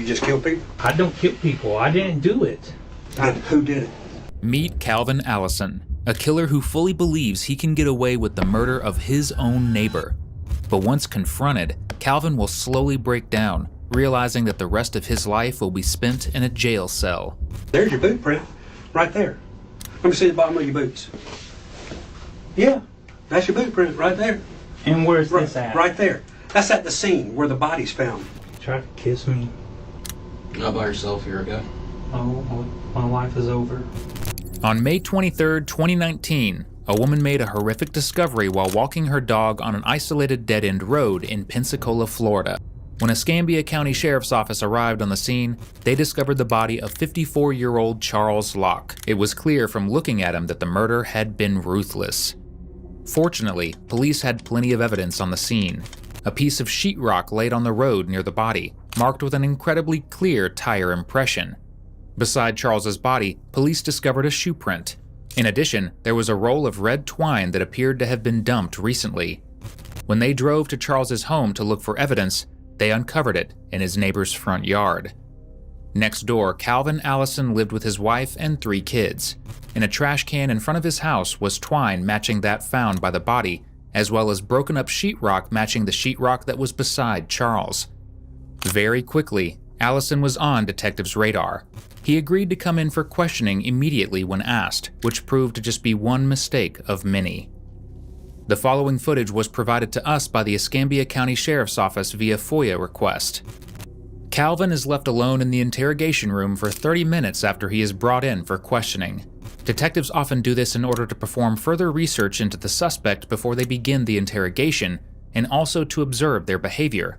You just kill people? I don't kill people. I didn't do it. Who did it? Meet Kalvin Allison, a killer who fully believes he can get away with the murder of his own neighbor. But once confronted, Kalvin will slowly break down, realizing that the rest of his life will be spent in a jail cell. There's your boot print, right there. Let me see the bottom of your boots. Yeah, that's your boot print right there. And where's this at? Right there. That's at the scene where the body's found. Try to kiss me. Not by yourself here, okay? Oh, my life is over. On May 23, 2019, a woman made a horrific discovery while walking her dog on an isolated dead-end road in Pensacola, Florida. When Escambia County Sheriff's Office arrived on the scene, they discovered the body of 54-year-old Charles Locke. It was clear from looking at him that the murder had been ruthless. Fortunately, police had plenty of evidence on the scene. A piece of sheetrock laid on the road near the body, marked with an incredibly clear tire impression. Beside Charles's body, police discovered a shoe print. In addition, there was a roll of red twine that appeared to have been dumped recently. When they drove to Charles's home to look for evidence, they uncovered it in his neighbor's front yard. Next door, Kalvin Allison lived with his wife and 3 kids. In a trash can in front of his house was twine matching that found by the body, as well as broken up sheetrock matching the sheetrock that was beside Charles. Very quickly, Allison was on detectives' radar. He agreed to come in for questioning immediately when asked, which proved to just be one mistake of many. The following footage was provided to us by the Escambia County Sheriff's Office via FOIA request. Kalvin is left alone in the interrogation room for 30 minutes after he is brought in for questioning. Detectives often do this in order to perform further research into the suspect before they begin the interrogation, and also to observe their behavior.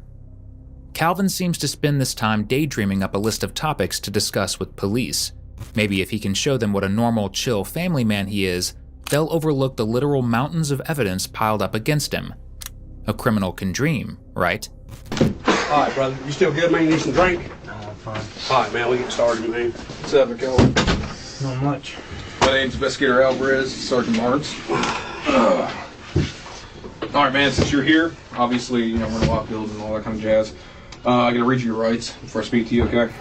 Kalvin seems to spend this time daydreaming up a list of topics to discuss with police. Maybe if he can show them what a normal, chill family man he is, they'll overlook the literal mountains of evidence piled up against him. A criminal can dream, right? All right, brother. You still good, man? You need some drink? I'm fine. All right, man. We get started, man. What's up, Kalvin? Not much. My name's Investigator Alvarez, Sergeant Martins. All right, man, since you're here, obviously, we're in a lock building and all that kind of jazz. I gotta read you your rights before I speak to you, okay?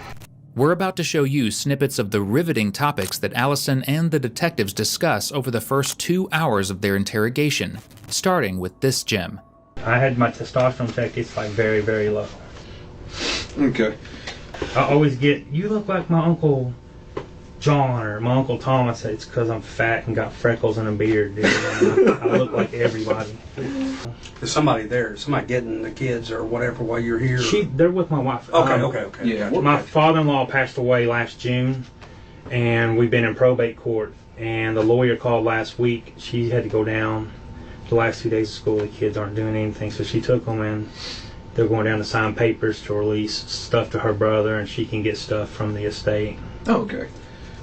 We're about to show you snippets of the riveting topics that Allison and the detectives discuss over the first 2 hours of their interrogation, starting with this gem. I had my testosterone check. It's like very, very low. Okay. I always get, you look like my Uncle John or my Uncle Thomas. It's because I'm fat and got freckles and a beard, dude. I look like everybody. There's somebody there. Somebody getting the kids or whatever while you're here. They're with my wife. Okay. Yeah. Gotcha. My father-in-law passed away last June, and we've been in probate court. And the lawyer called last week. She had to go down the last 2 days of school. The kids aren't doing anything, so she took them, and they're going down to sign papers to release stuff to her brother, and she can get stuff from the estate. Oh, okay.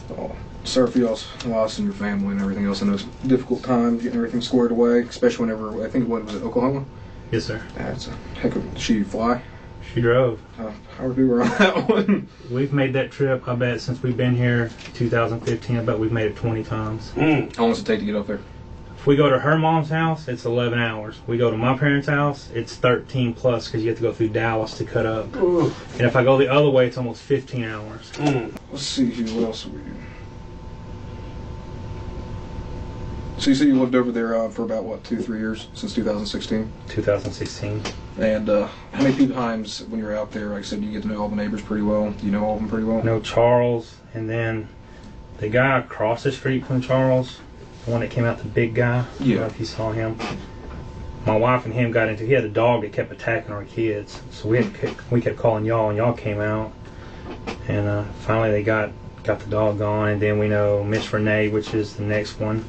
Oh, sorry for y'all's loss and your family and everything else. I know it's a difficult time getting everything squared away, especially whenever, I think, what was it, Oklahoma? Yes, sir. That's a heck of a shitty fly. She drove. How we were on that one. We've made that trip, I bet, since we've been here 2015, I bet we've made it 20 times. How long does it take to get up there? If we go to her mom's house, it's 11 hours. We go to my parents' house, it's 13 plus because you have to go through Dallas to cut up. Ooh. And if I go the other way, it's almost 15 hours. Let's see here, what else are we doing? So you said you lived over there for about, 2-3 years, since 2016? 2016. And how many times when you're out there, like I said, you get to know all the neighbors pretty well? Do you know all of them pretty well? No, Charles, and then the guy across the street from Charles, the one that came out, the big guy. I don't know if you saw him. My wife and him got into, he had a dog that kept attacking our kids. So we kept calling y'all, and y'all came out. And finally they got the dog gone, and then we know Miss Renee, which is the next one.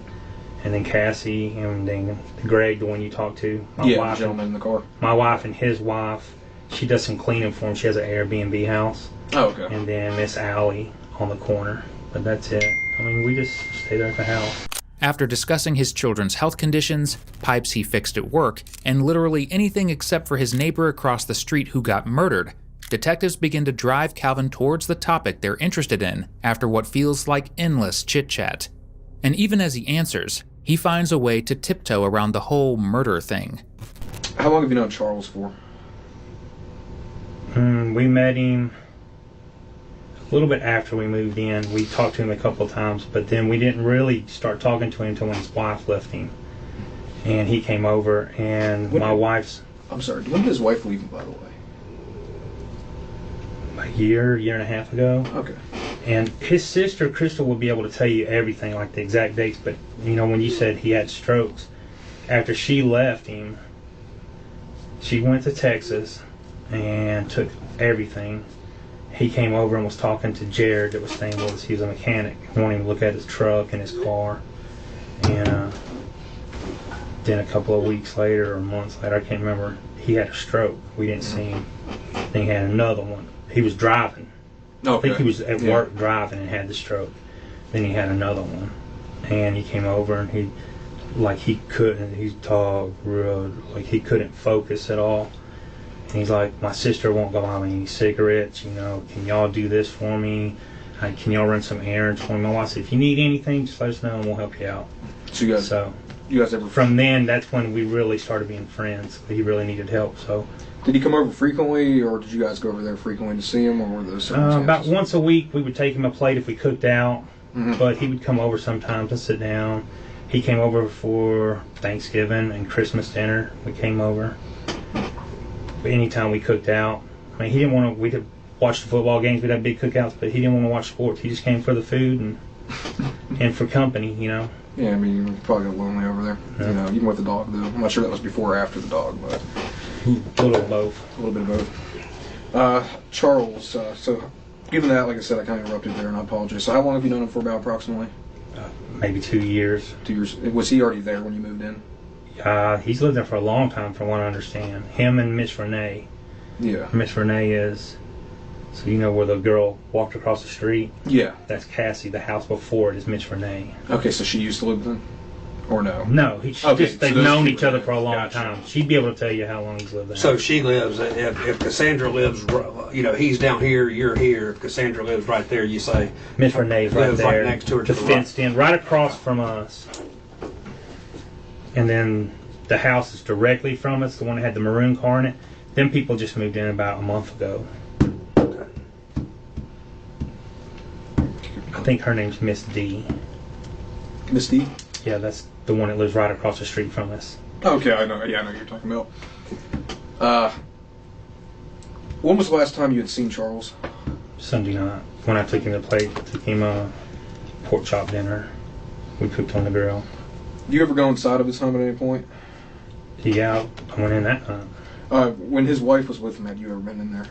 And then Cassie, and then Greg, the one you talked to. The gentleman in the car. My wife and his wife, she does some cleaning for him. She has an Airbnb house. Oh, okay. And then Miss Allie on the corner. But that's it. I mean, we just stay there at the house. After discussing his children's health conditions, pipes he fixed at work, and literally anything except for his neighbor across the street who got murdered, detectives begin to drive Kalvin towards the topic they're interested in after what feels like endless chit-chat. And even as he answers, he finds a way to tiptoe around the whole murder thing. How long have you known Charles for? We met him a little bit after we moved in. We talked to him a couple of times, but then we didn't really start talking to him until when his wife left him. And he came over, and my wife's... I'm sorry, when did his wife leave him, by the way? A year and a half ago. Okay. And his sister, Crystal, will be able to tell you everything, like the exact dates, but, you know, when you said he had strokes, after she left him, she went to Texas and took everything. He came over and was talking to Jared that was staying with us. He was a mechanic, wanting to look at his truck and his car. And then a couple of weeks later or months later, I can't remember, he had a stroke. We didn't see him. Then he had another one. He was driving. Okay. I think he was at work driving and had the stroke. Then he had another one. And he came over and he talked real, like he couldn't focus at all. And he's like, my sister won't go buy me any cigarettes, you know, can y'all do this for me? Can y'all run some errands for me? My wife said, if you need anything, just let us know and we'll help you out. So you guys ever... From then, that's when we really started being friends. He really needed help, so... Did he come over frequently, or did you guys go over there frequently to see him, or were those circumstances? About once a week, we would take him a plate if we cooked out, but he would come over sometimes to sit down. He came over for Thanksgiving and Christmas dinner. We came over. But anytime we cooked out, I mean, he didn't want to. We could watch the football games. We'd have big cookouts, but he didn't want to watch sports. He just came for the food and for company, you know. Yeah, I mean, you're probably got lonely over there. Yeah. You know, even with the dog, though. I'm not sure that was before or after the dog, but a little of both. A little bit of both. Charles. So, given that, like I said, I kind of interrupted there, and I apologize. So, how long have you known him for, about approximately? Maybe 2 years. 2 years. Was he already there when you moved in? He's lived there for a long time, from what I understand. Him and Miss Renee. Yeah. Miss Renee is, so you know where the girl walked across the street? Yeah. That's Cassie. The house before it is Miss Renee. Okay, so she used to live then? Or no? No, they've known each other for a long time. She'd be able to tell you how long he's lived there. So she lives, if Cassandra lives, you know, he's down here, you're here. If Cassandra lives right there, you say... Miss Renee's right there. Right next to her, the fenced in, right across from us. And then the house is directly from us, the one that had the maroon car in it. Them people just moved in about a month ago. Okay. I think her name's Miss D. Miss D? Yeah, that's the one that lives right across the street from us. Okay, I know. Yeah, I know who you're talking about. When was the last time you had seen Charles? Sunday night, when I took him a pork chop dinner. We cooked on the grill. Do you ever go inside of his home at any point? Yeah, I went in that night. When his wife was with him, had you ever been in there?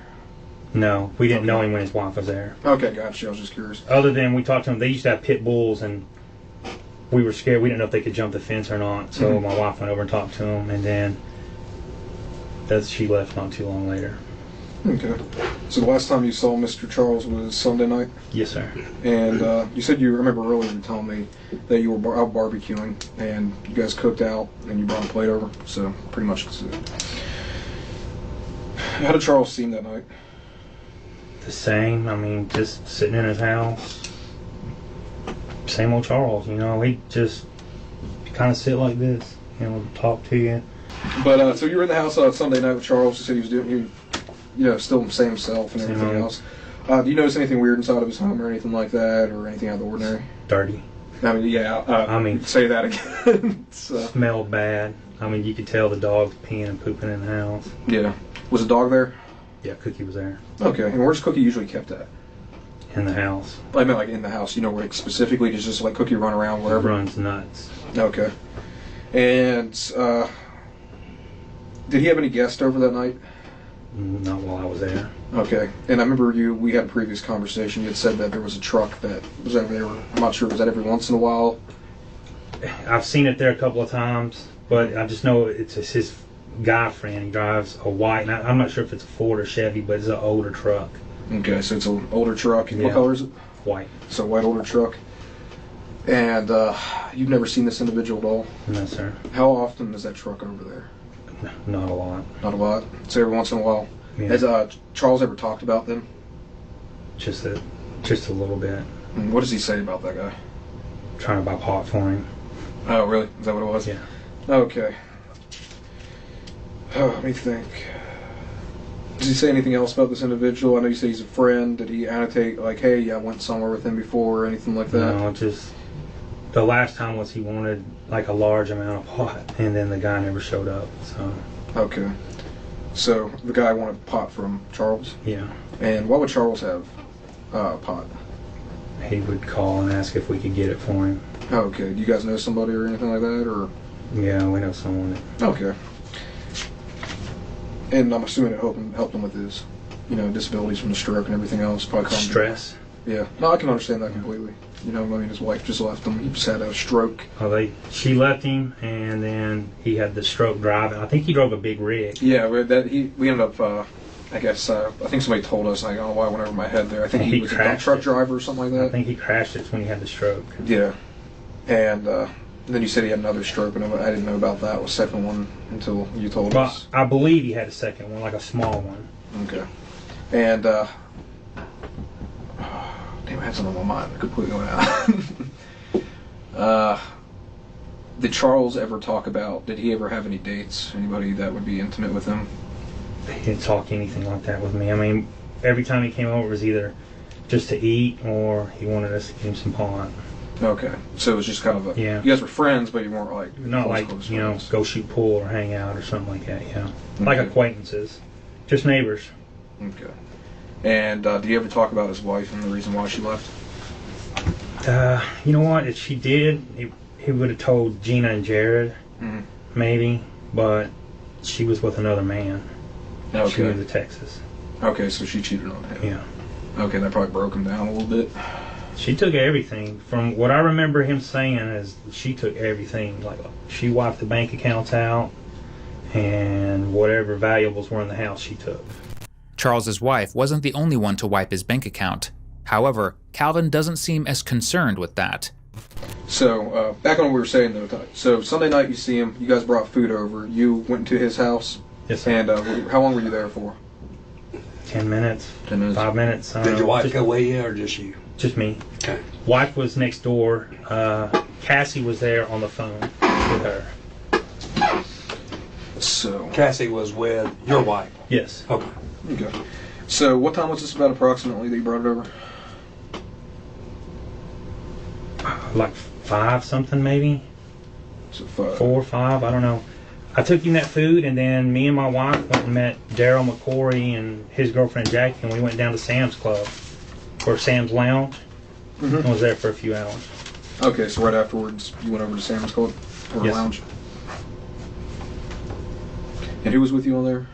No, we didn't know him when his wife was there. Okay, gotcha. I was just curious. Other than we talked to him, they used to have pit bulls, and we were scared. We didn't know if they could jump the fence or not. So my wife went over and talked to him, and then she left not too long later. Okay. So the last time you saw Mr. Charles was Sunday night? Yes, sir. And you said you remember earlier telling me that you were out barbecuing, and you guys cooked out, and you brought a plate over. So pretty much that's it. How did Charles seem that night? The same. I mean, just sitting in his house. Same old Charles, you know. He just kind of sit like this, you know, talk to you. But so you were in the house Sunday night with Charles. You said he was doing, still the same self and everything else. Do you notice anything weird inside of his home or anything like that, or anything out of the ordinary? Dirty. I mean, yeah. Say that again. Smelled bad. I mean, you could tell the dog's peeing and pooping in the house. Yeah. Was the dog there? Yeah, Cookie was there. Okay. And where's Cookie usually kept at? In the house. I meant like in the house. You know, where specifically just like Cookie run around wherever? He runs nuts. Okay. And did he have any guests over that night? Not while I was there. Okay. And I remember we had a previous conversation. You had said that there was a truck that was over there. I'm not sure. Was that every once in a while? I've seen it there a couple of times, but I just know it's his guy friend. He drives a white, and I'm not sure if it's a Ford or Chevy, but it's an older truck. Okay, so it's an older truck. Yeah. What color is it? White. So white older truck. And you've never seen this individual at all? No, sir. How often is that truck over there? Not a lot. Not a lot? So every once in a while? Yeah. Has Charles ever talked about them? Just a little bit. And what does he say about that guy? Trying to buy pot for him. Oh, really? Is that what it was? Yeah. Okay. Oh, let me think. Does he say anything else about this individual? I know you say he's a friend. Did he annotate, like, hey, I went somewhere with him before or anything like that? No, just the last time was he wanted like a large amount of pot, and then the guy never showed up. So. Okay. So the guy wanted pot from Charles? Yeah. And why would Charles have pot? He would call and ask if we could get it for him. Okay. Do you guys know somebody or anything like that, or? Yeah, we know someone. Okay. And I'm assuming it helped him with his, disabilities from the stroke and everything else. Probably Stress. Yeah. No, I can understand that completely. His wife just left him. He just had a stroke. Oh, she left him, and then he had the stroke driving. I think he drove a big rig. Yeah, we ended up. I guess I think somebody told us. I don't know why I went over my head there. I think he was a dump truck driver or something like that. I think he crashed it when he had the stroke. Yeah, and then you said he had another stroke, and I didn't know about that. Was second one until you told us. I believe he had a second one, like a small one. Okay, and damn, I had something on my mind. I completely went out. Did Charles ever talk about? Did he ever have any dates? Anybody that would be intimate with him? He didn't talk anything like that with me. I mean, every time he came over, it was either just to eat or he wanted us to give him some pot. Okay, so it was just kind of a. Yeah. You guys were friends, but you weren't like. Not like friends. Go shoot pool or hang out or something like that. Yeah, Okay. like acquaintances, just neighbors. Okay. And did you ever talk about his wife and the reason why she left? You know what? If she did, he would have told Gina and Jared, maybe, but she was with another man. Okay. She moved to Texas. Okay, so she cheated on him. Yeah. Okay, that probably broke him down a little bit. She took everything. From what I remember him saying is she took everything. Like, she wiped the bank accounts out, and whatever valuables were in the house, she took. Charles's wife wasn't the only one to wipe his bank account. However, Kalvin doesn't seem as concerned with that. So, back on what we were saying, though. So, Sunday night you see him. You guys brought food over. You went to his house. Yes, sir. And how long were you there for? 10 minutes. 10 minutes. 5 minutes. Did your wife go with you or just you? Just me. Okay. Wife was next door. Cassie was there on the phone with her. So Cassie was with your wife? Yes. Okay. Okay. So what time was this about approximately that you brought it over? Like 5 something maybe. So 5. 4 or 5, I don't know. I took him that food, and then me and my wife went and met Daryl McCory and his girlfriend Jackie, and we went down to Sam's Club, or Sam's Lounge, and was there for a few hours. Okay, so right afterwards you went over to Sam's Club or Yes. Lounge. And who was with you on there?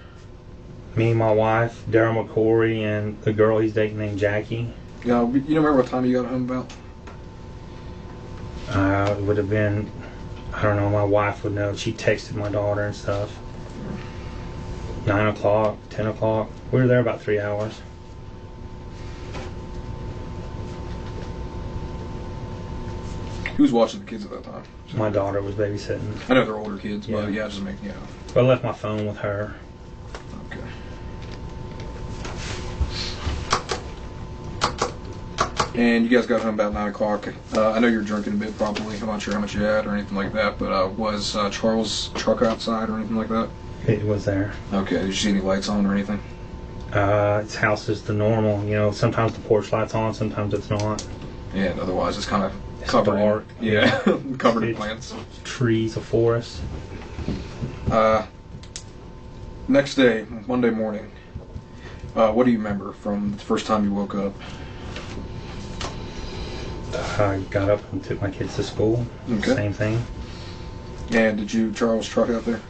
Me, my wife, Daryl McCory, and the girl he's dating named Jackie. Yeah, you don't remember what time you got home about? It would have been, I don't know, my wife would know. She texted my daughter and stuff. 9 o'clock, 10 o'clock. We were there about 3 hours. Who was watching the kids at that time? My daughter was babysitting. I know they're older kids, Yeah. but yeah, just make I left my phone with her. Okay. And you guys got home about 9 o'clock. I know you were drinking a bit, probably. I'm not sure how much you had or anything like that, but was Charles' truck outside or anything like that? It was there. Okay. Did you see any lights on or anything? Its house is the normal. You know, sometimes the porch light's on, sometimes it's not. Yeah, and otherwise it's kind of It's covered. dark. Yeah, covered in It's plants. trees, a forest. Next day, Monday morning, what do you remember from the first time you woke up? I got up and took my kids to school. Okay. Same thing. And did you Charles' truck out there?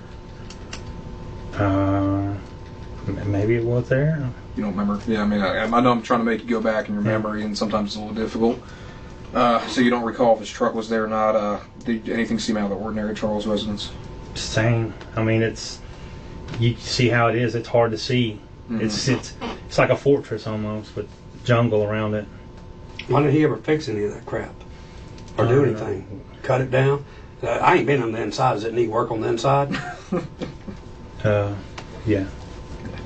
Maybe it was there. You don't remember? Yeah, I mean, I know I'm trying to make you go back in your memory, and sometimes it's a little difficult. So you don't recall if his truck was there or not. Did anything seem out of the ordinary at Charles' residence? Same. I mean, you see how it is. It's hard to see. Mm-hmm. It's like a fortress almost with jungle around it. Why didn't he ever fix any of that crap? Or do anything? Cut it down? I ain't been on the inside. Does it need work on the inside? Yeah.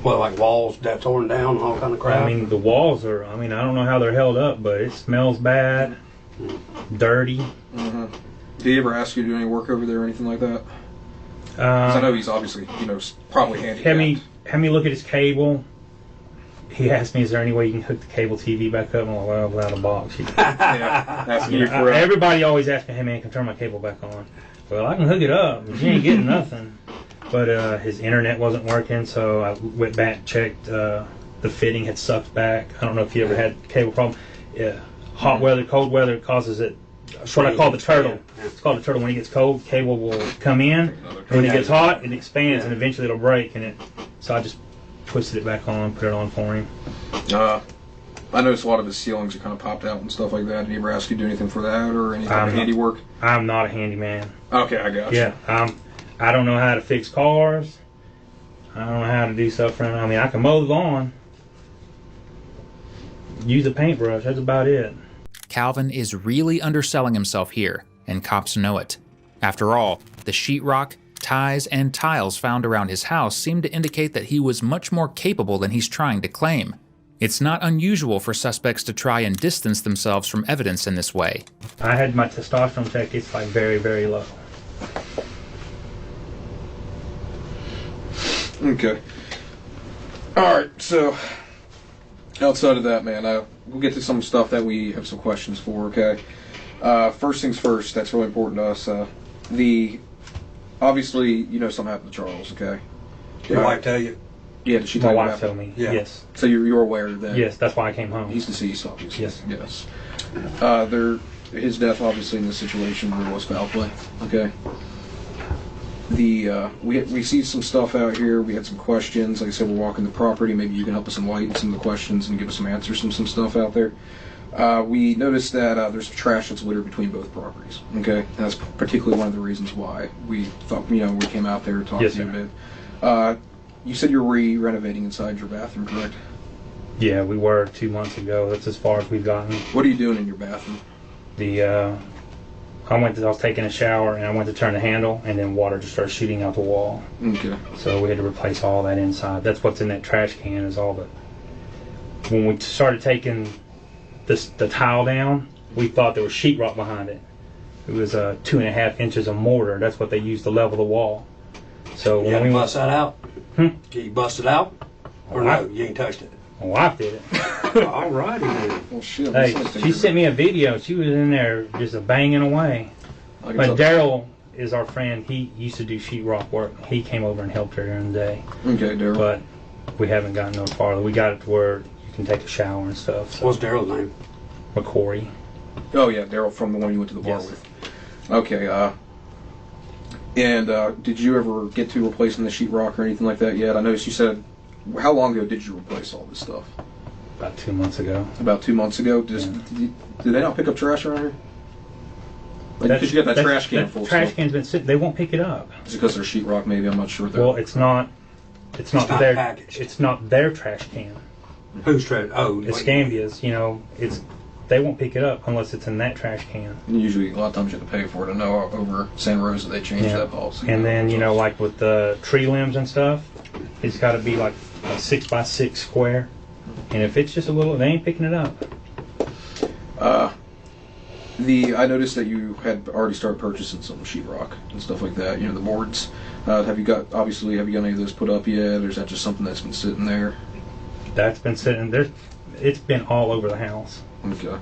Well, like walls that torn down and all kind of crap? I mean, the walls are, I don't know how they're held up, but it smells bad, dirty. Mm-hmm. Did he ever ask you to do any work over there or anything like that? Because I know he's obviously, probably handicapped. Had me look at his cable, he asked me, is there any way you can hook the cable TV back up? And I'm like, well, without a box. Everybody always asks me, hey man, can I turn my cable back on? Well, I can hook it up, but you ain't getting nothing. But his internet wasn't working, so I went back, checked, the fitting had sucked back. I don't know if you ever had a cable problem. Yeah. Hot weather, cold weather causes it. That's what I call the turtle. It's called a turtle. When it gets cold, cable will come in. When it gets hot, it expands, and eventually it'll break. So I just twisted it back on, put it on for him. I noticed a lot of his ceilings are kind of popped out and stuff like that. Did he ever ask you to do anything for that or any kind of handiwork? I'm not a handyman. Okay, I got you. Yeah, I don't know how to fix cars. I don't know how to do stuff around. I mean, I can mow the lawn. Use a paintbrush. That's about it. Kalvin is really underselling himself here, and cops know it. After all, the sheetrock, ties, and tiles found around his house seem to indicate that he was much more capable than he's trying to claim. It's not unusual for suspects to try and distance themselves from evidence in this way. I had my testosterone check. It's like very, very low. Okay. Alright, so outside of that, man, we'll get to some stuff that we have some questions for, okay? First things first, that's really important to us. Obviously, you know something happened to Charles, okay? Did your wife tell you? Yeah, did she tell you? My wife told me, yeah. Yes. So you're aware of that? Yes, that's why I came home. He's deceased, obviously. Yes. Yes. His death, obviously, in this situation, there was foul play, okay? We see some stuff out here. We had some questions. Like I said, we're walking the property. Maybe you can help us enlighten some of the questions and give us some answers to some stuff out there. We noticed that there's trash that's littered between both properties. Okay, and that's particularly one of the reasons why we thought, we came out there to talk to you a bit. You said you're re-renovating inside your bathroom, correct? Yeah, we were 2 months ago. That's as far as we've gotten. What are you doing in your bathroom? I was taking a shower and I went to turn the handle and then water just started shooting out the wall. Okay. So we had to replace all that inside. That's what's in that trash can is all that. When we started taking the tile down, we thought there was sheetrock behind it. It was 2.5 inches of mortar. That's what they used to level the wall. So You when we bust that out? Did you bust it out? Or Well, no, you ain't touched it? my wife did it. All righty then. Well, shit. Hey, she sent me a video. She was in there just banging away. But Daryl is our friend. He used to do sheetrock work. He came over and helped her during the day. Okay, Daryl. But we haven't gotten no farther. We got it to where you can take a shower and stuff. So. What's Daryl's name? McCory. Oh, yeah, Daryl from the one you went to the bar with. Okay, and did you ever get to replacing the sheetrock or anything like that yet? I noticed you said, how long ago did you replace all this stuff? About 2 months ago. About 2 months ago? Did they not pick up trash around here? Because you got that trash can full. Trash can's been sitting. They won't pick it up. Is it because they're sheetrock? Maybe, I'm not sure. Well, it's not not their packaged. It's not their trash can. Who's trash? Oh, Escambia's. They won't pick it up unless it's in that trash can. And usually, a lot of times you have to pay for it. I know over San Rosa they changed that policy. And then like with the tree limbs and stuff, it's got to be like a 6x6 square. And if it's just a little, they ain't picking it up. I noticed that you had already started purchasing some sheetrock and stuff like that. The boards. Have you got any of those put up yet, or is that just something that's been sitting there? That's been sitting there. It's been all over the house. Okay.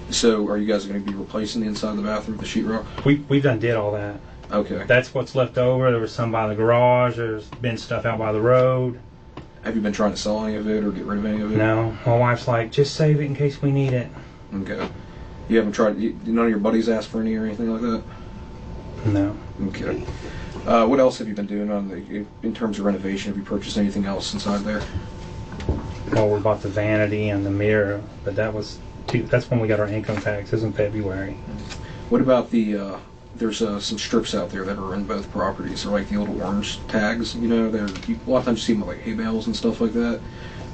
So, are you guys going to be replacing the inside of the bathroom with the sheetrock? We've done did all that. Okay. That's what's left over. There was some by the garage. There's been stuff out by the road. Have you been trying to sell any of it or get rid of any of it? No. My wife's like, just save it in case we need it. Okay. You haven't tried? None of your buddies asked for any or anything like that? No. Okay. What else have you been doing in terms of renovation? Have you purchased anything else inside there? Well, we bought the vanity and the mirror, but that's when we got our income taxes in February. What about there's some strips out there that are in both properties. They're like the little orange tags, a lot of times you see them with like hay bales and stuff like that.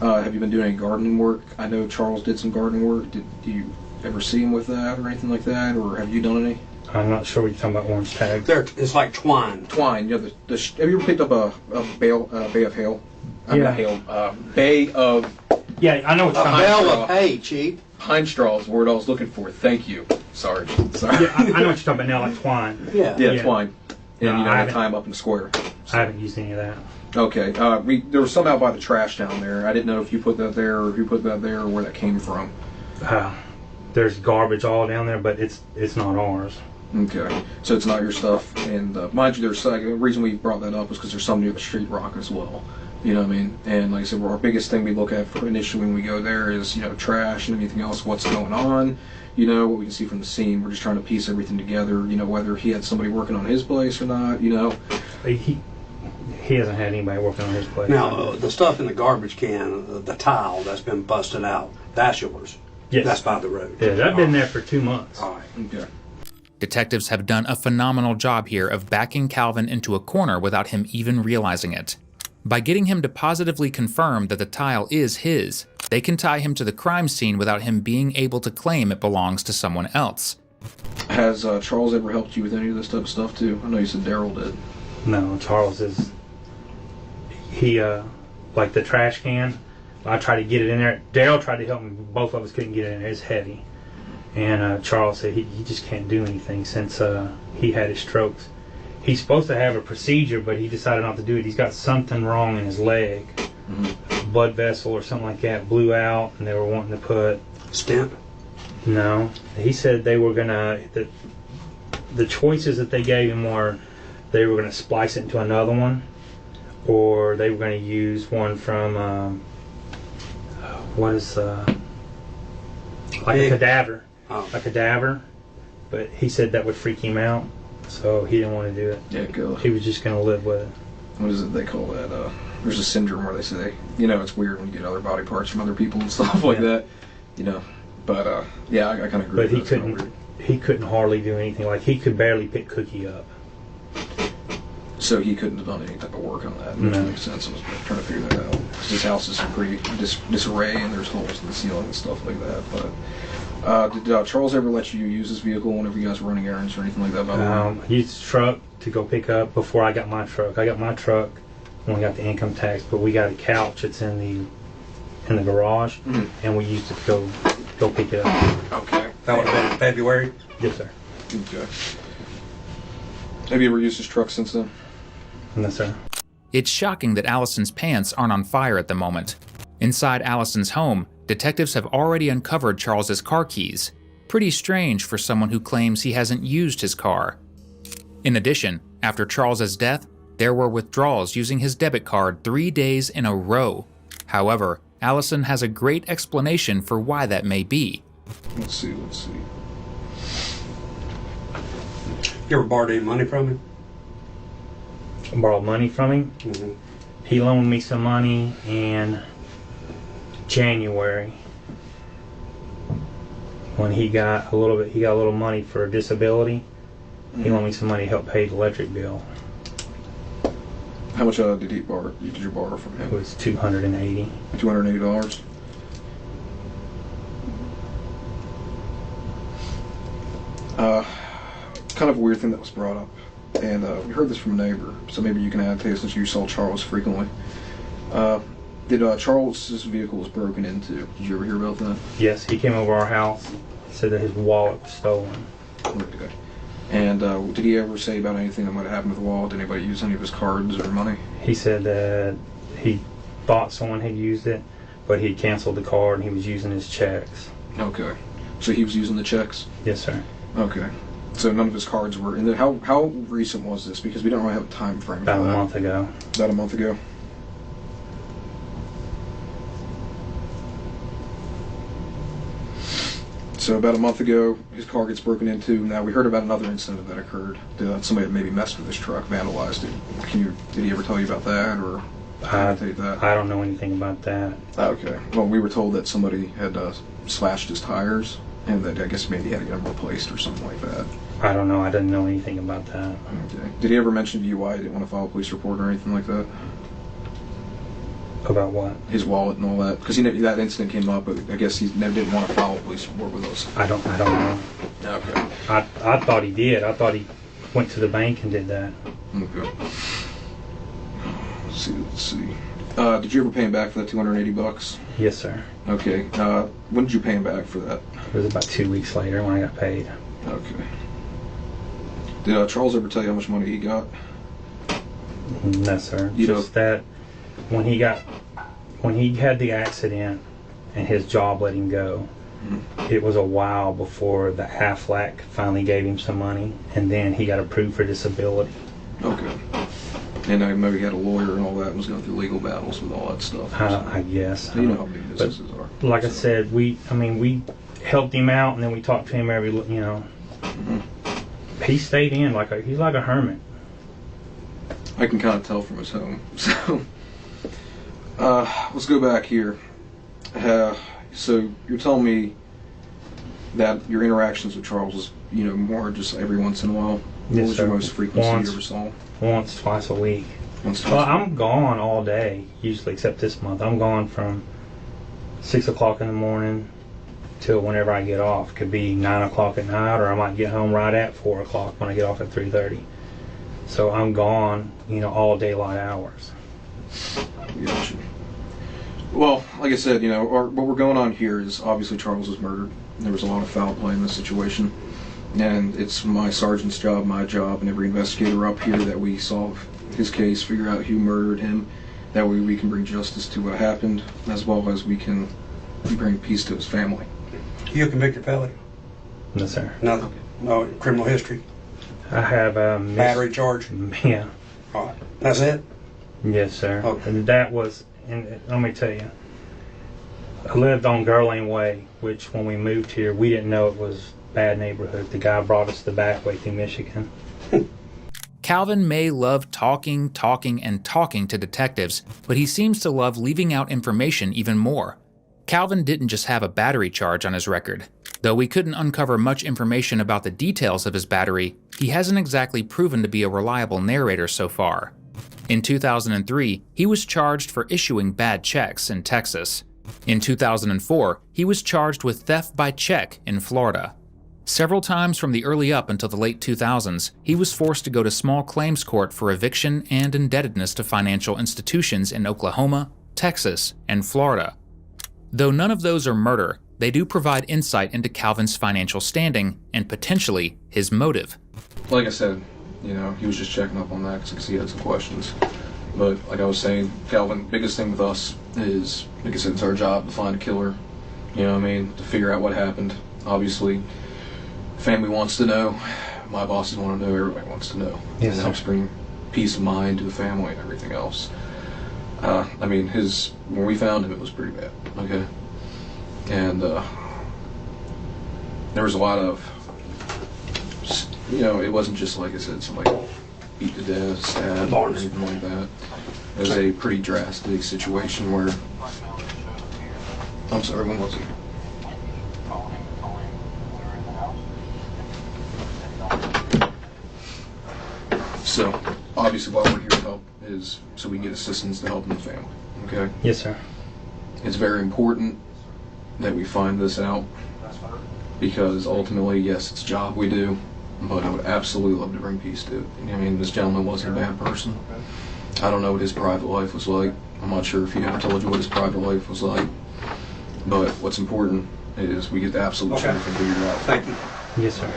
Have you been doing any gardening work? I know Charles did some gardening work. Did you ever see him with that or anything like that, or have you done any? I'm not sure what you're talking about, orange tags. It's like twine. Twine, have you ever picked up a bay of hail? Not hail, bay of... Yeah, I know what you're talking about. A bale of hay, Chief. Pine straw is the word I was looking for. Thank you. Sorry. Yeah, I know what you're talking about now, like twine. Yeah. Twine. And No, tie them up in a square. I haven't used any of that. Okay. There was some out by the trash down there. I didn't know if you put that there or who put that there or where that came from. There's garbage all down there, but it's not ours. Okay. So it's not your stuff. And mind you, there's the reason we brought that up is because there's some near the street rock as well. You know what I mean? And like I said, our biggest thing we look at for initially when we go there is, trash and anything else, what's going on, what we can see from the scene. We're just trying to piece everything together, whether he had somebody working on his place or not, He hasn't had anybody working on his place. Now, the stuff in the garbage can, the tile that's been busted out, that's yours? Yes. That's by the road? Yeah, that's been there for 2 months. All right. Okay. Detectives have done a phenomenal job here of backing Kalvin into a corner without him even realizing it. By getting him to positively confirm that the tile is his, they can tie him to the crime scene without him being able to claim it belongs to someone else. Has Charles ever helped you with any of this type of stuff too? I know you said Daryl did. No, Charles is... He, like the trash can, I tried to get it in there. Daryl tried to help me, both of us couldn't get it in there. It's heavy. And Charles said he just can't do anything since he had his strokes. He's supposed to have a procedure, but he decided not to do it. He's got something wrong in his leg. Mm-hmm. Blood vessel or something like that blew out, and they were wanting to put... Stent? No. He said they were going to... The choices that they gave him were they were going to splice it into another one, or they were going to use one from... what is... like a cadaver. Oh. A cadaver. But he said that would freak him out. So he didn't want to do it. Yeah, go. He was just going to live with it. What is it they call that? There's a syndrome where they say, it's weird when you get other body parts from other people and stuff like that. But yeah, I kind of agree. But he couldn't hardly do anything. Like he could barely pick Cookie up. So he couldn't have done any type of work on that. No. Which makes sense. I was trying to figure that out. 'Cause his house is in pretty disarray and there's holes in the ceiling and stuff like that. But did Charles ever let you use his vehicle whenever you guys were running errands or anything like that? I used his truck to go pick up before I got my truck. I got my truck when we got the income tax, but we got a couch that's in the garage, mm-hmm. and we used it to go pick it up. Okay. That would have been in February? Yes, sir. Okay. Have you ever used his truck since then? No, sir. It's shocking that Allison's pants aren't on fire at the moment. Inside Allison's home, detectives have already uncovered Charles's car keys. Pretty strange for someone who claims he hasn't used his car. In addition, after Charles's death, there were withdrawals using his debit card 3 days in a row. However, Allison has a great explanation for why that may be. Let's see. You ever borrowed any money from him? Borrowed money from him? Mm-hmm. He loaned me some money in January when he got a little money for disability. Mm-hmm. He loaned me some money to help pay the electric bill. How much did you borrow from him? It was $280. $280. Kind of a weird thing that was brought up, and we heard this from a neighbor, so maybe you can add to it since you saw Charles frequently. Did Charles's vehicle was broken into? Did you ever hear about that? Yes, he came over our house, said that his wallet was stolen. Okay. And did he ever say about anything that might have happened with the wallet? Did anybody use any of his cards or money? He said that he thought someone had used it, but he canceled the card and he was using his checks. Okay. So he was using the checks? Yes, sir. Okay. So none of his cards were in there. How recent was this? Because we don't really have a time frame. About a month ago. About a month ago. So about a month ago, his car gets broken into. Now we heard about another incident that occurred. Somebody had maybe messed with his truck, vandalized it. Did he ever tell you about that, or I don't know anything about that. Okay. Well, we were told that somebody had slashed his tires, and that I guess maybe he had to get them replaced or something like that. I don't know. I didn't know anything about that. Okay. Did he ever mention to you why he didn't want to file a police report or anything like that? About what? His wallet and all that. Because that incident came up, but I guess he never didn't want to file a police report with us. I don't know. Okay. I thought he did. I thought he went to the bank and did that. Okay. Let's see. Did you ever pay him back for that $280? Yes, sir. Okay. When did you pay him back for that? It was about 2 weeks later when I got paid. Okay. Did Charles ever tell you how much money he got? No, sir. You Just that when he had the accident and his job let him go, it was a while before the AFLAC finally gave him some money, and then he got approved for disability. Okay. And I remember he had a lawyer and all that and was going through legal battles with all that stuff. I guess. You know how big businesses are. Like I said, we helped him out, and then we talked to him every, He stayed in he's like a hermit. I can kind of tell from his home. So, let's go back here. So you're telling me that your interactions with Charles is, more just every once in a while? Yes, what was sir. your most frequency you ever saw? Once, twice a week. Once, twice Well, a week. I'm gone all day, usually, except this month. I'm gone from 6 o'clock in the morning till whenever I get off. Could be 9 o'clock at night, or I might get home right at 4 o'clock when I get off at 3:30. So I'm gone, all daylight hours. Gotcha. Well, like I said, what we're going on here is obviously Charles was murdered. There was a lot of foul play in this situation. And it's my sergeant's job, my job, and every investigator up here that we solve his case, figure out who murdered him. That way we can bring justice to what happened, as well as we can bring peace to his family. You a convicted felon? No, sir. No criminal history? I have a Battery charge? Yeah. All right. That's it? Yes, sir. Okay. And that was, and let me tell you, I lived on Gerlane Way, which when we moved here, we didn't know it was bad neighborhood. The guy brought us the back way through Michigan. Kalvin may love talking to detectives, but he seems to love leaving out information even more. Kalvin didn't just have a battery charge on his record. Though we couldn't uncover much information about the details of his battery, he hasn't exactly proven to be a reliable narrator so far. In 2003, he was charged for issuing bad checks in Texas. In 2004, he was charged with theft by check in Florida. Several times from the early up until the late 2000s, he was forced to go to small claims court for eviction and indebtedness to financial institutions in Oklahoma, Texas, and Florida. Though none of those are murder, they do provide insight into Kalvin's financial standing and potentially his motive. Like I said, he was just checking up on that because he had some questions. But like I was saying, Kalvin, biggest thing with us is, like I said, it's our job to find a killer. To figure out what happened. Obviously, family wants to know. My bosses want to know. Everybody wants to know. Yes, and it helps bring peace of mind to the family and everything else. When we found him, it was pretty bad. Okay, and there was a lot of, it wasn't just like I said, somebody beat to death, stabbed, or anything like that. It was a pretty drastic situation where. I'm sorry, when was it? So, obviously, why we're here to help is so we can get assistance to help in the family. Okay? Yes, sir. It's very important that we find this out because ultimately, yes, it's a job we do, but I would absolutely love to bring peace to it. This gentleman wasn't a bad person. I don't know what his private life was like. I'm not sure if he ever told you what his private life was like. But what's important is we get the absolute truth and figure it out. Thank you. Yes, sir.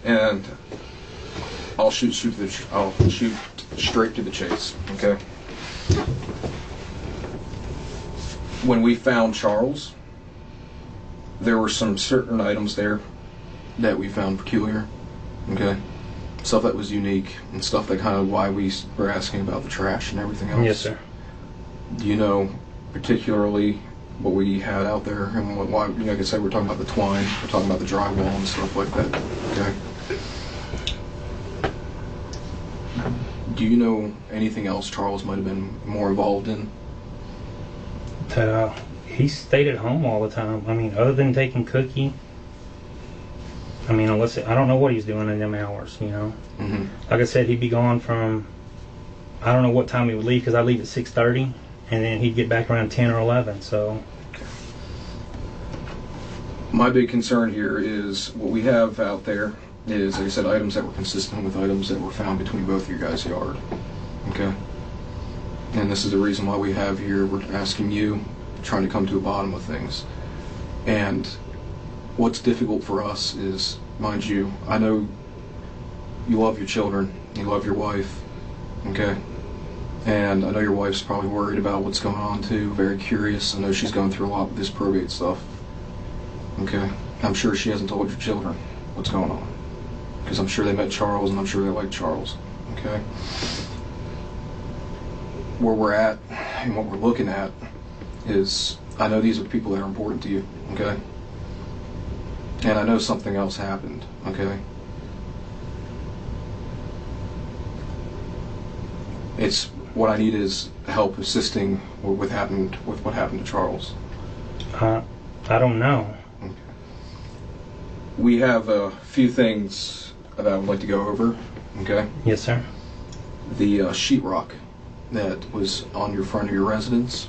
And I'll shoot straight to the chase. Okay. When we found Charles, there were some certain items there that we found peculiar. Okay. Stuff that was unique and stuff that kind of why we were asking about the trash and everything else. Yes, sir. Do you know particularly what we had out there and why? Like I said, we're talking about the twine, we're talking about the drywall and stuff like that. Okay. Do you know anything else Charles might have been more involved in? He stayed at home all the time. Other than taking Cookie. Unless I don't know what he's doing in them hours. Mm-hmm. Like I said, he'd be gone from. I don't know what time he would leave because I leave at 6:30, and then he'd get back around 10 or 11. So. My big concern here is what we have out there is, like I said, items that were consistent with items that were found between both of your guys' yard. Okay? And this is the reason why we have here, we're asking you, trying to come to a bottom of things. And what's difficult for us is, mind you, I know you love your children, you love your wife, okay? And I know your wife's probably worried about what's going on too, very curious. I know she's going through a lot with this probate stuff, okay? I'm sure she hasn't told your children what's going on, because I'm sure they met Charles and I'm sure they like Charles, okay? Where we're at and what we're looking at is, I know these are people that are important to you, okay? And I know something else happened, okay? It's what I need is help assisting with what happened to Charles. I don't know. Okay. We have a few things that I would like to go over, okay? Yes, sir. The sheetrock that was on your front of your residence,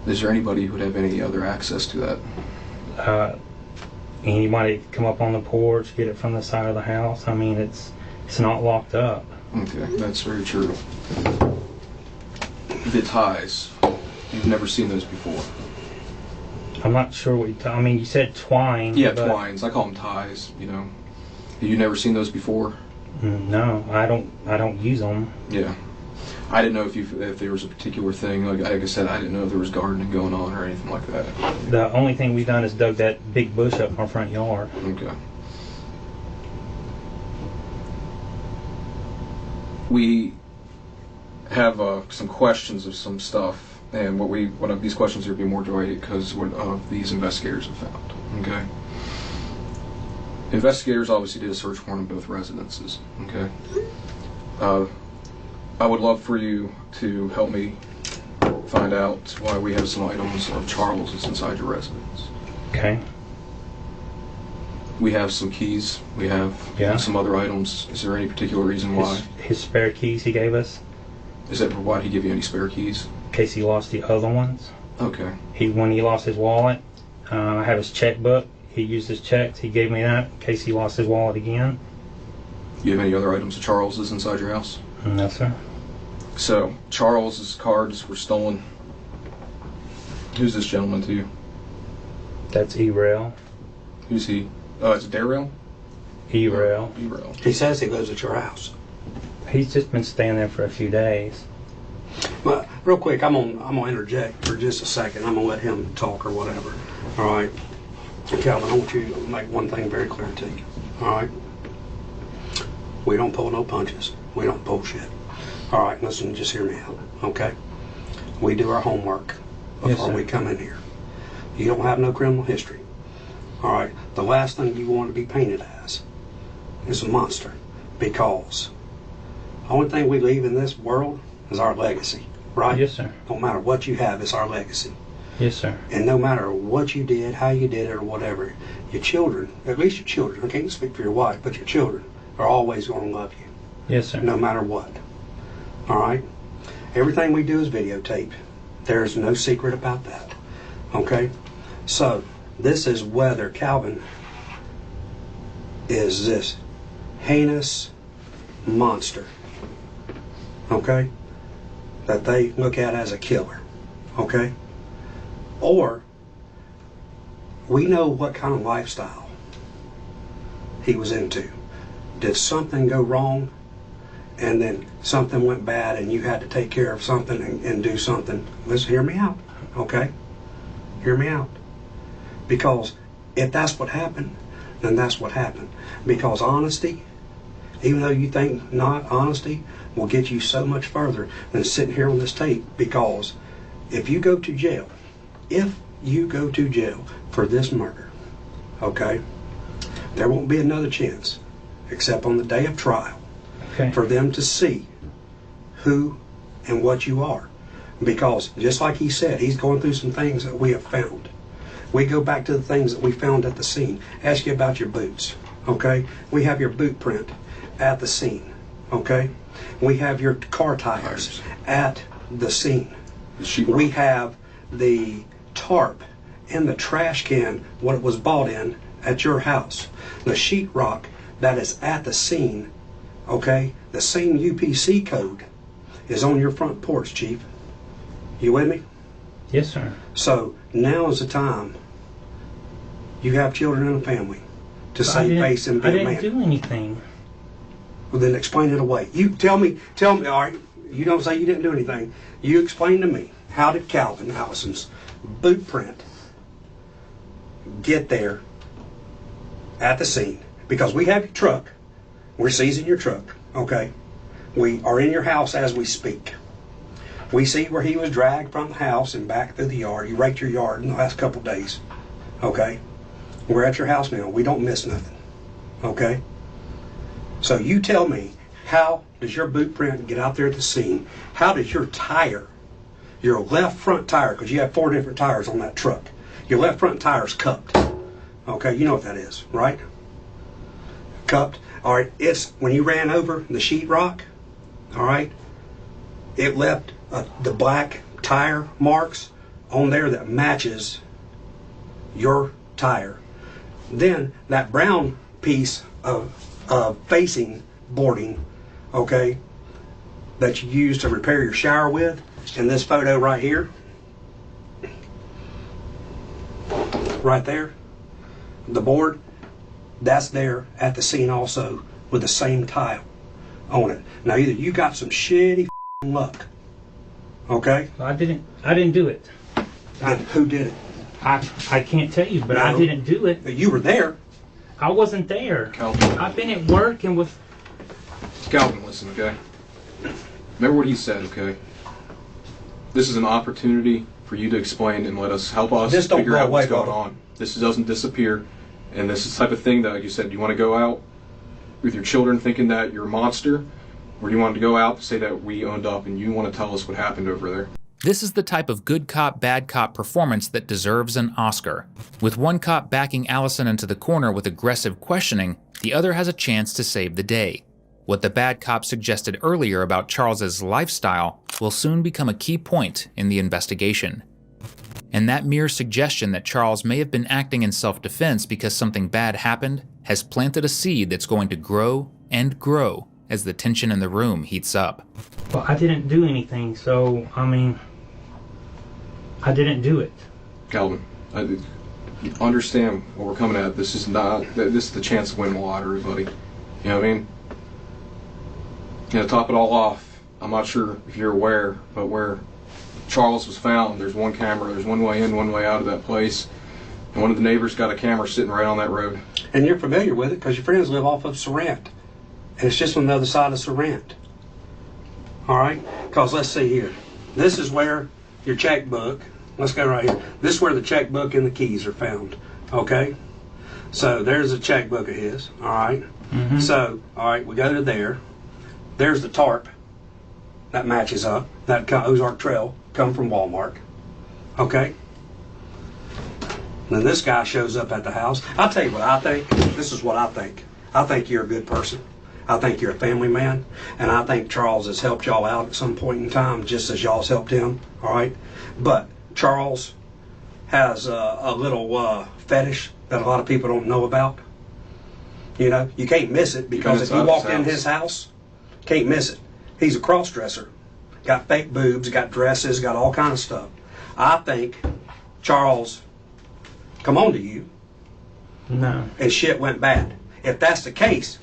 is there anybody who would have any other access to that? Anybody come up on the porch, get it from the side of the house. I mean, it's not locked up. Okay, that's very true. The ties, you've never seen those before. I'm not sure what I mean, you said twine. Yeah, twines. I call them ties, you know. Have you never seen those before? No, I don't use them. Yeah. I didn't know if there was a particular thing. Like I said, I didn't know if there was gardening going on or anything like that. The only thing we've done is dug that big bush up in our front yard. Okay. We have some questions of some stuff, and one of these questions are going to be more related because of these investigators have found. Okay. Investigators obviously did a search warrant on both residences. Okay. I would love for you to help me find out why we have some items of Charles's inside your residence. Okay. We have some keys. We have some other items. Is there any particular reason why? His spare keys he gave us. Is that why did he give you any spare keys? In case he lost the other ones. Okay. When he lost his wallet, I have his checkbook. He used his checks. He gave me that in case he lost his wallet again. You have any other items of Charles's inside your house? No, sir. So, Charles's cards were stolen. Who's this gentleman to you? That's E-Rail. Who's he? Oh, it's Darrell? E-Rail. E-Rail. He says he lives at your house. He's just been staying there for a few days. Well, real quick, I'm gonna interject for just a second. I'm gonna let him talk or whatever. All right, Kalvin, I want you to make one thing very clear to you. All right, we don't pull no punches. We don't bullshit. All right, listen, just hear me out, okay? We do our homework before we come in here. You don't have no criminal history. All right, the last thing you want to be painted as is a monster, because the only thing we leave in this world is our legacy, right? Yes, sir. No matter what you have, it's our legacy. Yes, sir. And no matter what you did, how you did it, or whatever, your children, at least your children, I can't speak for your wife, but your children are always going to love you. Yes, sir. No matter what. All right? Everything we do is videotape. There is no secret about that. Okay? So, this is whether Kalvin is this heinous monster, okay, that they look at as a killer, okay? Or we know what kind of lifestyle he was into. Did something go wrong and then something went bad and you had to take care of something and do something? Listen, hear me out, okay? Hear me out. Because if that's what happened, then that's what happened. Because honesty, even though you think not, honesty will get you so much further than sitting here on this tape. Because if you go to jail for this murder, okay, there won't be another chance except on the day of trial for them to see who and what you are. Because just like he said, he's going through some things that we have found. We go back to the things that we found at the scene. Ask you about your boots, okay? We have your boot print at the scene, okay? We have your car tires at the scene. We have the tarp in the trash can, what it was bought in at your house. The sheetrock that is at the scene, okay? The same UPC code is on your front porch, Chief. You with me? Yes, sir. So now is the time. You have children and a family to save face and be a man. I didn't do anything. Well, then explain it away. You tell me, all right, you don't say you didn't do anything. You explain to me, how did Kalvin Allison's boot print get there at the scene? Because we have your truck. We're seizing your truck, okay? We are in your house as we speak. We see where he was dragged from the house and back through the yard. You raked your yard in the last couple of days, okay? We're at your house now. We don't miss nothing, okay? So you tell me, how does your boot print get out there at the scene? How does your tire, your left front tire, because you have 4 different tires on that truck, your left front tire's cupped, okay? You know what that is, right? Cupped. All right, it's when you ran over the sheetrock, all right, it left the black tire marks on there that matches your tire. Then that brown piece of facing boarding, okay, that you use to repair your shower with, in this photo right here, right there, the board, that's there at the scene also with the same tile on it. Now either you got some shitty luck, okay? I didn't do it. Then who did it? I can't tell you, but no, I didn't do it. You were there. I wasn't there. Kalvin. I've been at work and with... Kalvin, listen, okay? Remember what he said, okay? This is an opportunity for you to explain and help us figure out what's going on. This doesn't disappear. And this is the type of thing that, like you said, do you want to go out with your children thinking that you're a monster? Or do you want to go out to say that we owned up and you want to tell us what happened over there? This is the type of good cop, bad cop performance that deserves an Oscar. With one cop backing Allison into the corner with aggressive questioning, the other has a chance to save the day. What the bad cop suggested earlier about Charles's lifestyle will soon become a key point in the investigation. And that mere suggestion that Charles may have been acting in self-defense because something bad happened has planted a seed that's going to grow and grow as the tension in the room heats up. Well, I didn't do anything, so, I mean, I didn't do it. Kalvin, you understand what we're coming at. This is the chance to win the lottery, buddy. You know what I mean? To top it all off, I'm not sure if you're aware, but where Charles was found, there's one camera, there's one way in, one way out of that place. And one of the neighbors got a camera sitting right on that road. And you're familiar with it because your friends live off of Sarant. And it's just on the other side of Sarant. All right? Because let's see here. This is where your checkbook, let's go right here. This is where the checkbook and the keys are found. Okay? So there's a checkbook of his. All right? Mm-hmm. So, all right, we go to there. There's the tarp. That matches up. That Ozark Trail come from Walmart. Okay? Then this guy shows up at the house. I'll tell you what I think. This is what I think. I think you're a good person. I think you're a family man. And I think Charles has helped y'all out at some point in time, just as y'all's helped him. All right? But Charles has a little fetish that a lot of people don't know about. You know, you can't miss it because if you walked in his house, can't miss it. He's a cross-dresser. Got fake boobs, got dresses, got all kind of stuff. I think Charles come on to you. No. And shit went bad. If that's the case,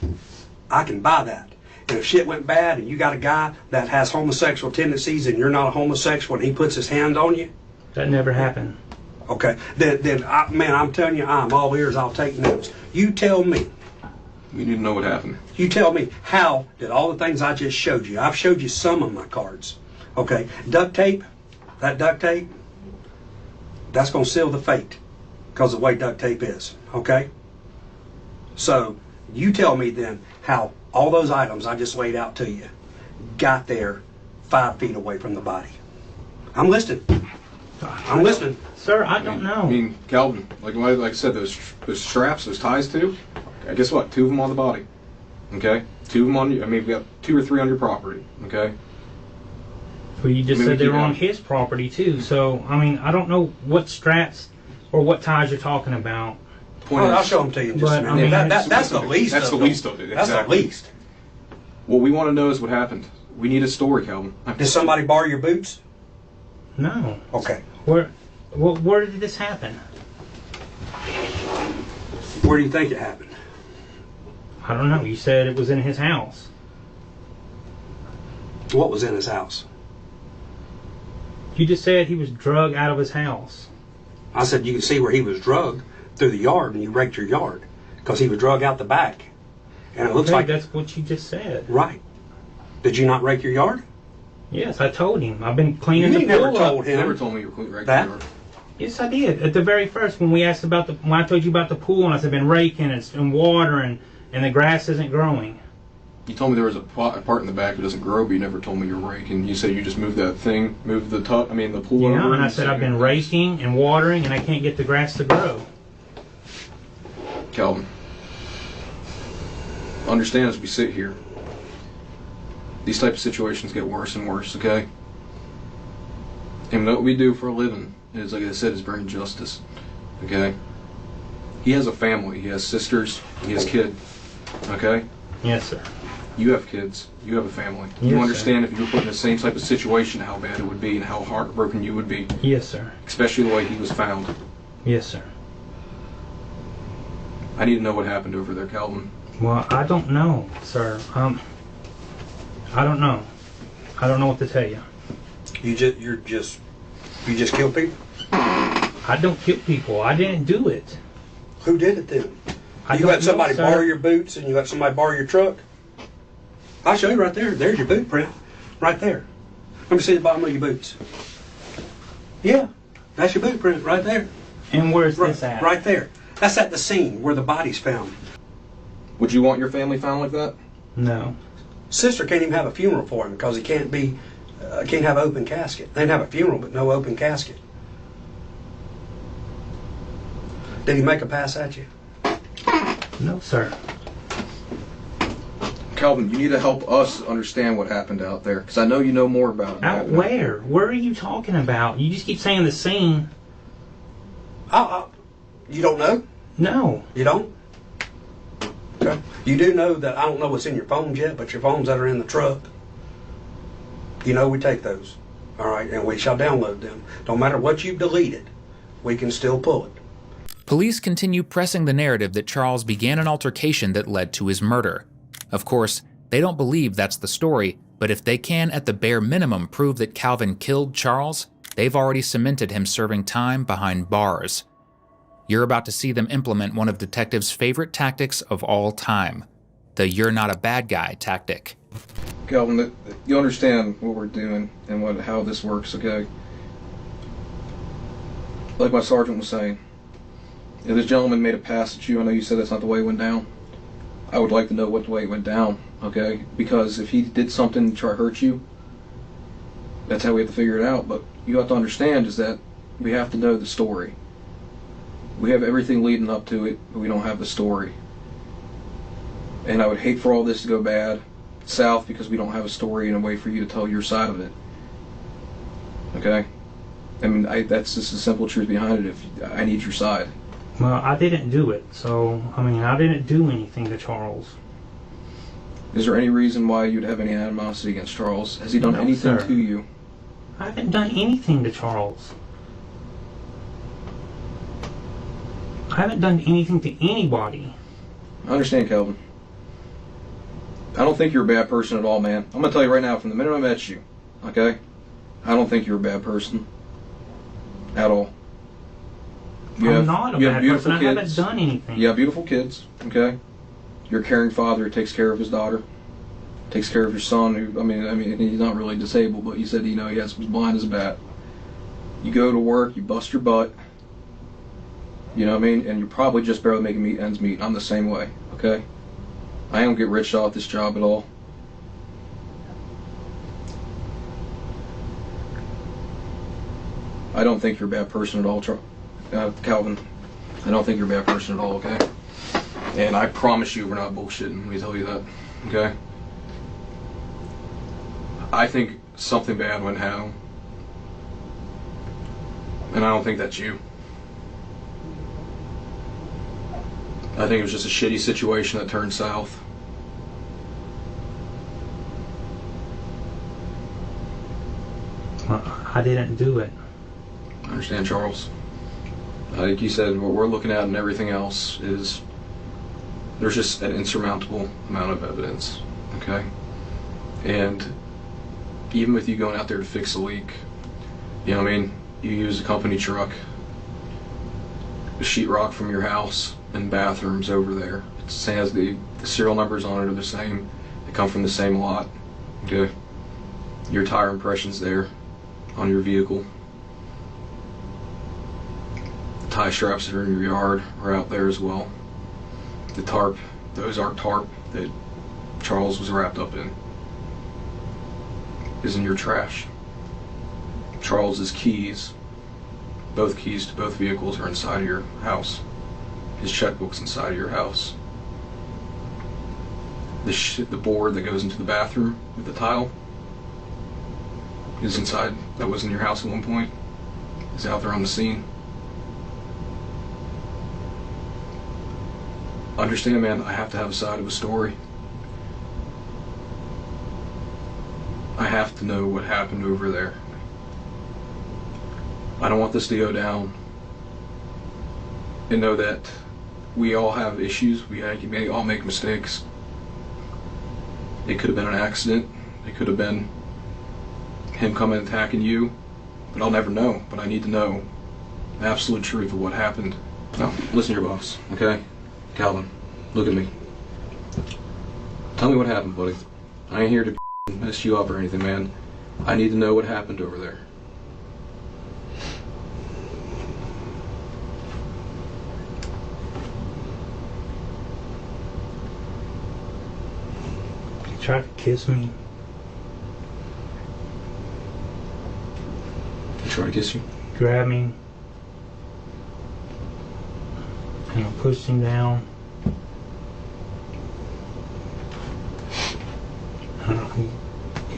I can buy that. And if shit went bad and you got a guy that has homosexual tendencies and you're not a homosexual and he puts his hand on you. That never happened. Okay. Then man, I'm telling you, I'm all ears. I'll take notes. You tell me. We need to know what happened. You tell me, how did all the things I just showed you, I've showed you some of my cards, okay? Duct tape, that duct tape, that's going to seal the fate because of the way duct tape is, okay? So you tell me then how all those items I just laid out to you got there 5 feet away from the body. I'm listening. I'm listening. Sir, I don't know. I mean, Kalvin, like I said, those straps, those ties too, guess what? 2 of them on the body. Okay? 2 of them on, I mean, we got 2 or 3 on your property. Okay? Well, you just said they were on his property too. So, I mean, I don't know what straps or what ties you're talking about. I'll show them to you in just a minute. I mean, that's the least. That's the least of it. Exactly. That's the least. What we want to know is what happened. We need a story, Kalvin. Did somebody borrow your boots? No. Okay. Where did this happen? Where do you think it happened? I don't know. You said it was in his house. What was in his house? You just said he was drug out of his house. I said you could see where he was drugged through the yard, and you raked your yard because he was drug out the back. And it looks like that's what you just said. Right. Did you not rake your yard? Yes, I told him. I've been cleaning the pool. You never told him. You never told me you were raking that. your yard. Yes, I did. At the very first, when we asked about when I told you about the pool, and I said, been raking and watering, and the grass isn't growing. You told me there was a part in the back that doesn't grow, but you never told me you were raking. You said you just moved that thing, moved the the pool over. Yeah, and I said I've been raking and watering, and I can't get the grass to grow. Kalvin, understand as we sit here, these type of situations get worse and worse, okay? And what we do for a living is, like I said, is bring justice, okay? He has a family. He has sisters. He has kids, okay? Yes, sir. You have kids. You have a family. Yes, you understand sir. if you were put in the same type of situation, how bad it would be and how heartbroken you would be. Yes, sir. Especially the way he was found. Yes, sir. I need to know what happened over there, Kalvin. Well, I don't know, sir. I don't know. I don't know what to tell you. You just kill people? I don't kill people. I didn't do it. Who did it then? I You let somebody know, borrow your boots, and you let somebody borrow your truck? I'll show you right there. There's your boot print. Right there. Let me see the bottom of your boots. Yeah, that's your boot print right there. And where's this at? Right there. That's at the scene where the body's found. Would you want your family found like that? No. Sister can't even have a funeral for him because he can't have an open casket. They can have a funeral, but no open casket. Did he make a pass at you? No, sir. Kalvin, you need to help us understand what happened out there, because I know you know more about it. Out where? Where are you talking about? You just keep saying the scene. You don't know? No. You don't? Okay. You do know that I don't know what's in your phones yet, but your phones that are in the truck, you know we take those. All right, and we shall download them. Don't matter what you've deleted, we can still pull it. Police continue pressing the narrative that Charles began an altercation that led to his murder. Of course, they don't believe that's the story, but if they can at the bare minimum prove that Kalvin killed Charles, they've already cemented him serving time behind bars. You're about to see them implement one of detectives' favorite tactics of all time, the "you're not a bad guy" tactic. Kalvin, you understand what we're doing and how this works, okay? Like my sergeant was saying, if this gentleman made a pass at you, I know you said that's not the way it went down. I would like to know what the way it went down, okay? Because if he did something to try to hurt you, that's how we have to figure it out. But you have to understand is that we have to know the story. We have everything leading up to it, but we don't have the story. And I would hate for all this to go bad south because we don't have a story and a way for you to tell your side of it. Okay? I mean, that's just the simple truth behind it. If I need your side. Well, I didn't do it, so, I mean, I didn't do anything to Charles. Is there any reason why you'd have any animosity against Charles? Has he done anything to you? I haven't done anything to Charles. I haven't done anything to anybody. I understand, Kalvin. I don't think you're a bad person at all, man. I'm going to tell you right now, from the minute I met you, okay? I don't think you're a bad person. At all. I'm not a bad person. I haven't done anything. You have beautiful kids, okay? You're a caring father who takes care of his daughter, takes care of your son, who, I mean, he's not really disabled, but you said, he was blind as a bat. You go to work, you bust your butt, you know what I mean? And you're probably just barely making ends meet. I'm the same way, okay? I don't get rich off this job at all. I don't think you're a bad person at all, Kalvin. I don't think you're a bad person at all, okay? And I promise you we're not bullshitting when we tell you that, okay? I think something bad went down. And I don't think that's you. I think it was just a shitty situation that turned south. I didn't do it. I understand, Charles. Like you said, what we're looking at and everything else is there's just an insurmountable amount of evidence, okay? And even with you going out there to fix a leak, you know what I mean? You use a company truck, the sheetrock from your house and bathrooms over there. It has the serial numbers on it are the same. They come from the same lot. Okay. Your tire impressions there on your vehicle. The tie straps that are in your yard are out there as well. The tarp, those are tarp that Charles was wrapped up in, is in your trash. Charles's keys, both keys to both vehicles are inside of your house. His checkbook's inside of your house. The board that goes into the bathroom with the tile is inside, that was in your house at one point, is out there on the scene. Understand, man, I have to have a side of a story. I have to know what happened over there. I don't want this to go down and know that we all have issues. We may all make mistakes. It could have been an accident. It could have been him coming and attacking you. But I'll never know. But I need to know the absolute truth of what happened. Now, listen to your boss, okay? Kalvin, look at me. Tell me what happened, buddy. I ain't here to mess you up or anything, man. I need to know what happened over there. He tried to kiss me. He tried to kiss you? Grabbed me. And I pushed him down.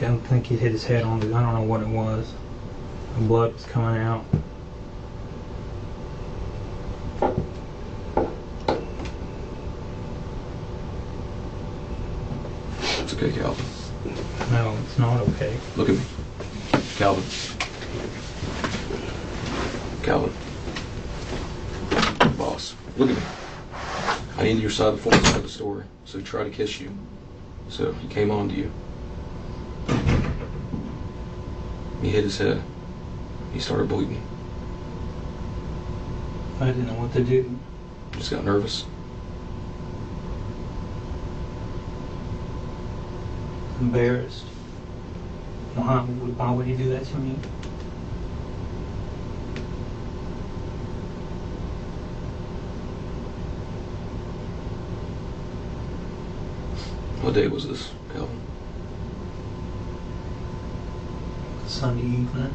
I don't think he hit his head on the, I don't know what it was. The blood was coming out. It's okay, Kalvin. No, it's not okay. Look at me. Kalvin. Kalvin. Boss, look at me. I need your side of the side of the story. So he tried to kiss you. So he came on to you. He hit his head. He started bleeding. I didn't know what to do. Just got nervous. Embarrassed. Why would he do that to me? What day was this, Kalvin? Sunday evening.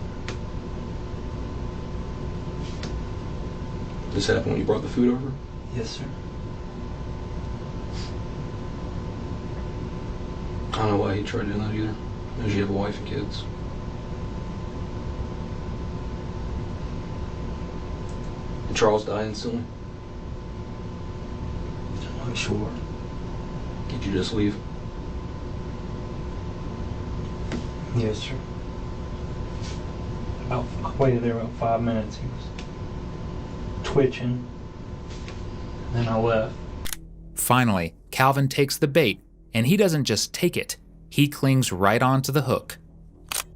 This happened when you brought the food over? Yes, sir. I don't know why he tried doing that either. Knows you have a wife and kids. Did Charles die instantly? I'm sure. Did you just leave? Yes, sir. I waited there about 5 minutes. He was twitching. And then I left. Finally, Kalvin takes the bait, and he doesn't just take it, he clings right onto the hook.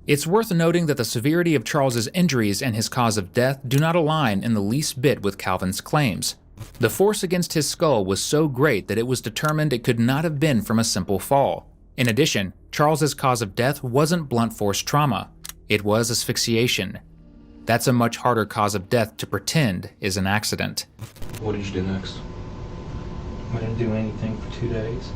It's worth noting that the severity of Charles's injuries and his cause of death do not align in the least bit with Kalvin's claims. The force against his skull was so great that it was determined it could not have been from a simple fall. In addition, Charles's cause of death wasn't blunt force trauma, it was asphyxiation. That's a much harder cause of death to pretend is an accident. What did you do next? I didn't do anything for 2 days.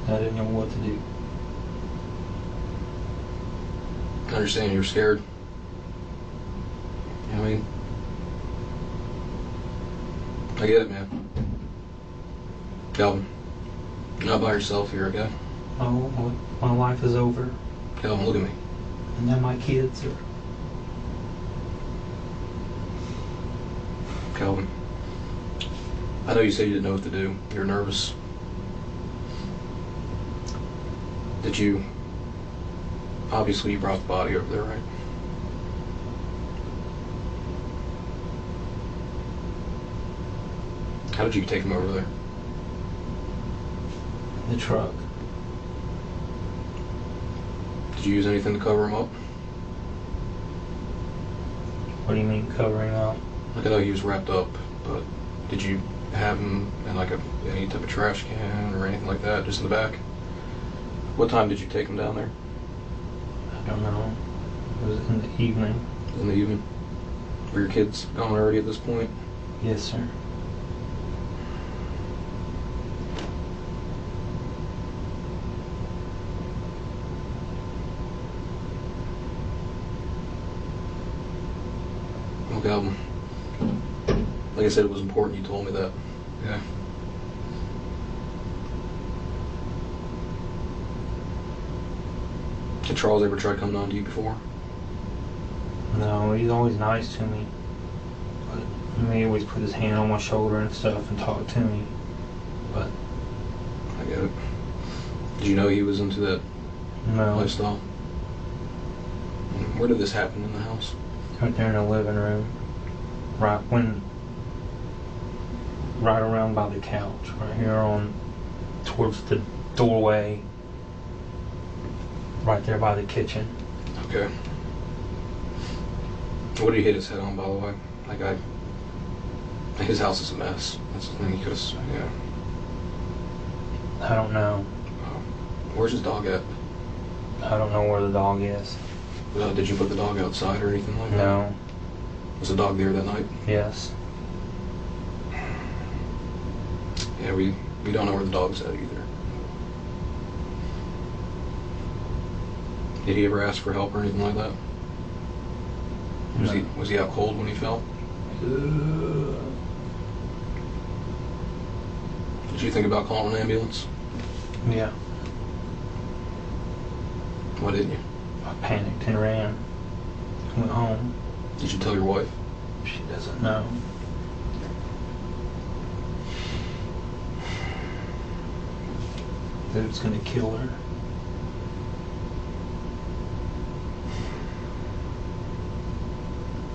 I didn't know what to do. I understand you're scared. You know what I mean? I get it, man. Kalvin, you're not by yourself here, okay? Oh, my life is over. Kalvin, look at me. And then my kids are... Kalvin, I know you said you didn't know what to do. You're nervous. Did you... Obviously you brought the body over there, right? How did you take him over there? the truck. Did you use anything to cover him up? What do you mean covering up? Like, I know he was wrapped up, but did you have him in like any type of trash can or anything like that, just in the back? What time did you take him down there? I don't know. It was in the evening. In the evening? Were your kids gone already at this point? Yes, sir. Well, Kalvin, like I said, it was important you told me that. Yeah. Did Charles ever try coming on to you before? No, he's always nice to me. But he always put his hand on my shoulder and stuff and talk to me. But I get it. Did you know he was into that lifestyle? Where did this happen in the house? Right there in the living room. Right around by the couch. Right here towards the doorway. Right there by the kitchen. Okay. What did he hit his head on, by the way? Like, his house is a mess. That's the thing. He could have, yeah. I don't know. Where's his dog at? I don't know where the dog is. Did you put the dog outside or anything like that? No. Was the dog there that night? Yes. Yeah, we don't know where the dog's at either. Did he ever ask for help or anything like that? No. Was he out cold when he fell? Did you think about calling an ambulance? Yeah. Why didn't you? I panicked and ran. Went home. Did you tell your wife? She doesn't know. That it's gonna kill her.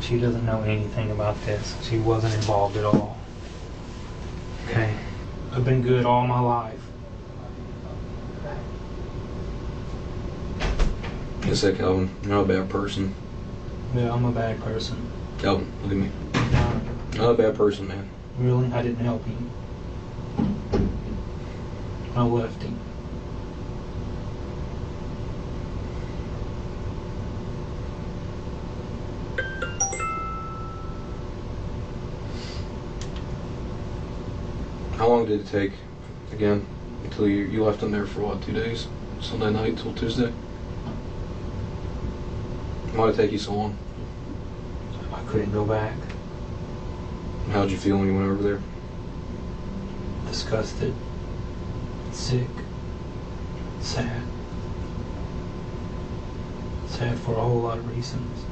She doesn't know anything about this. She wasn't involved at all. Okay? I've been good all my life. Like I said, Kalvin, you're not a bad person. Yeah, I'm a bad person. Kalvin, look at me. No, Not a bad person, man. really? I didn't help him. I left him. How long did it take, again, until you left him there for what, 2 days? Sunday night till Tuesday? Why did it take you so long? I couldn't go back. How did you feel when you went over there? Disgusted. Sick. Sad. Sad for a whole lot of reasons.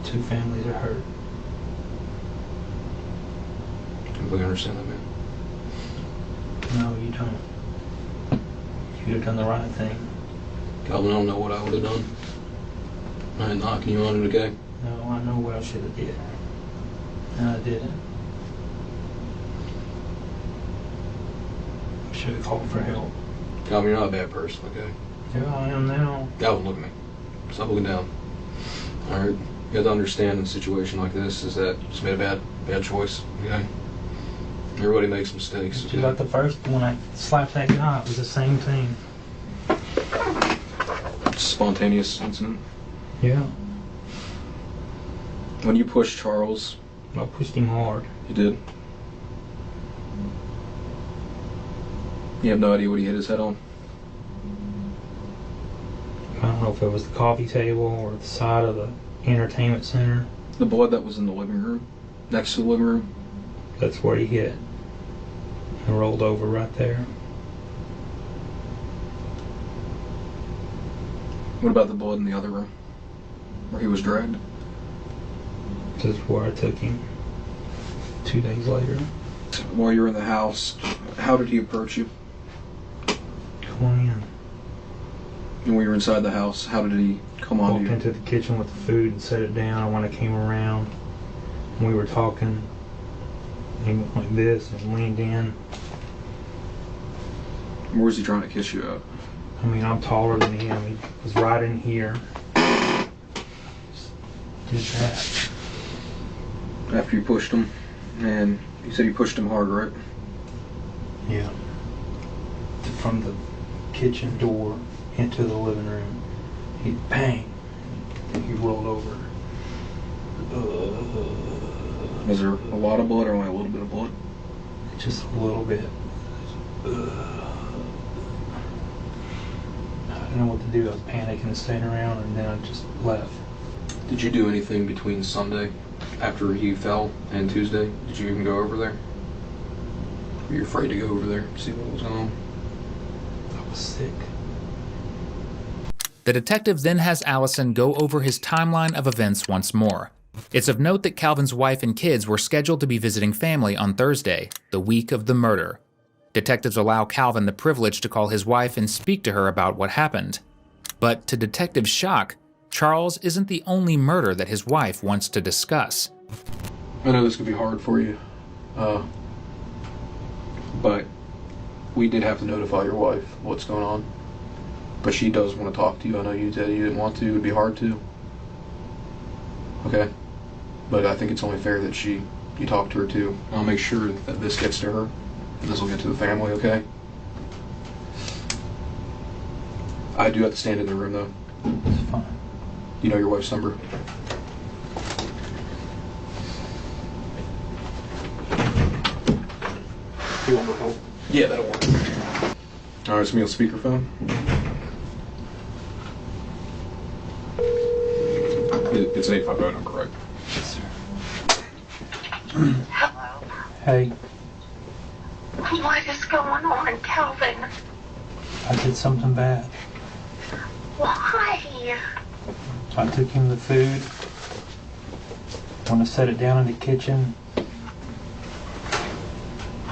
2 families are hurt. I completely understand that, man. No, you don't. You'd have done the right thing. Kalvin, I don't know what I would have done. I ain't knocking you on it, okay? No, I know what I should have did. And I didn't. I should have called for help. Kalvin, you're not a bad person, okay? Yeah, I am now. Kalvin, look at me. Stop looking down. Alright? You have to understand in a situation like this is that you just made a bad choice, okay? Everybody makes mistakes. Just like the first, when I slapped that guy, it was the same thing. Spontaneous incident. Yeah. When you pushed Charles, I pushed him hard. you did. You have no idea what he hit his head on? I don't know if it was the coffee table or the side of the entertainment center. The blood that was in the living room, next to the living room? That's where he hit. And rolled over right there. What about the blood in the other room, where he was dragged? This is where I took him 2 days later. While you were in the house, how did he approach you? Come on in. And when you were inside the house, how did he come on to Walked you? into the kitchen with the food and set it down. And when I came around, we were talking. He went like this and leaned in. Where's he trying to kiss you at? I mean, I'm taller than him. He was right in here. Just did that. After you pushed him, and you said you pushed him hard, right? Yeah. From the kitchen door into the living room. He bang. He rolled over. Was there a lot of blood or only a little bit of blood? Just a little bit. I didn't know what to do. I was panicking and staying around, and then I just left. Did you do anything between Sunday, after he fell, and Tuesday? Did you even go over there? Were you afraid to go over there to see what was going on? I was sick. The detective then has Allison go over his timeline of events once more. It's of note that Kalvin's wife and kids were scheduled to be visiting family on Thursday, the week of the murder. Detectives allow Kalvin the privilege to call his wife and speak to her about what happened. But to detective's shock, Charles isn't the only murder that his wife wants to discuss. I know this could be hard for you, but we did have to notify your wife what's going on. But she does want to talk to you. I know you said you didn't want to. It would be hard to. Okay? But I think it's only fair that you talk to her too. I'll make sure that this gets to her. This will get to the family, okay? I do have to stand in the room though. It's fine. You know your wife's number? You want my phone? Yeah, that'll work. Alright, it's me on speakerphone. It's 850, I'm correct. Yes, sir. Hello. Hey, What is going on, Kalvin? I did something bad. Why? I took him the food. When I set it down in the kitchen,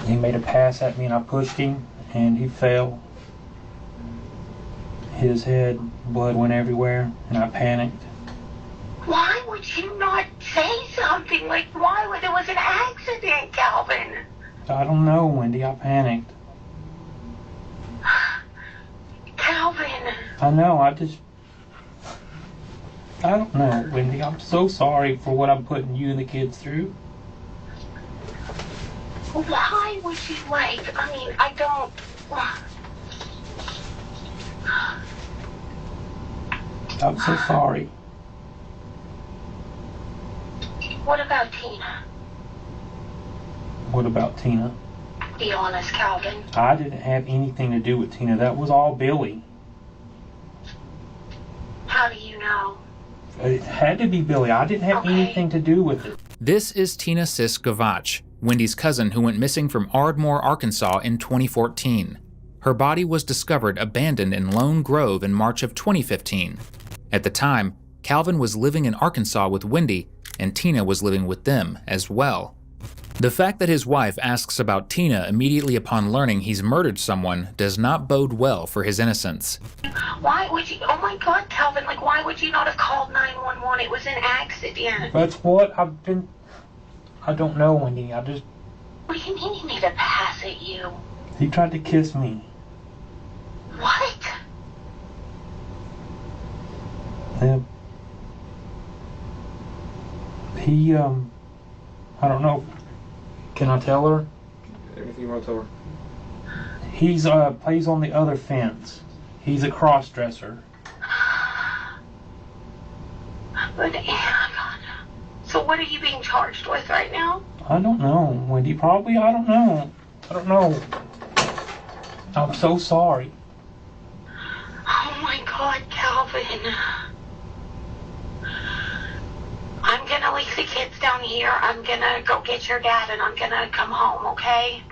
he made a pass at me and I pushed him and he fell. Hit his head, blood went everywhere, and I panicked. Why would you not say something? Like, why would it was an accident, Kalvin? I don't know, Wendy, I panicked. Kalvin. I know, I don't know, Wendy. I'm so sorry for what I'm putting you and the kids through. Why would you, like, I mean, I don't... I'm so sorry. What about Tina? What about Tina? Be honest, Kalvin. I didn't have anything to do with Tina. That was all Billy. How do you know? It had to be Billy. I didn't have Okay. anything to do with it. This is Tina Sis Gavach, Wendy's cousin who went missing from Ardmore, Arkansas in 2014. Her body was discovered abandoned in Lone Grove in March of 2015. At the time, Kalvin was living in Arkansas with Wendy, and Tina was living with them as well. The fact that his wife asks about Tina immediately upon learning he's murdered someone does not bode well for his innocence. Why would you... Oh my God, Kalvin, like, why would you not have called 911? It was an accident. That's what I've been... I don't know, Wendy. What do you mean he made a pass at you? He tried to kiss me. What? He, I don't know. Can I tell her? Anything you want to tell her? He's, plays on the other fence. He's a cross-dresser. But, oh my God. So what are you being charged with right now? I don't know, Wendy. Probably, I don't know. I don't know. I'm so sorry. Oh my God, Kalvin. I'm gonna leave the kids down here. I'm gonna go get your dad and I'm gonna come home, okay?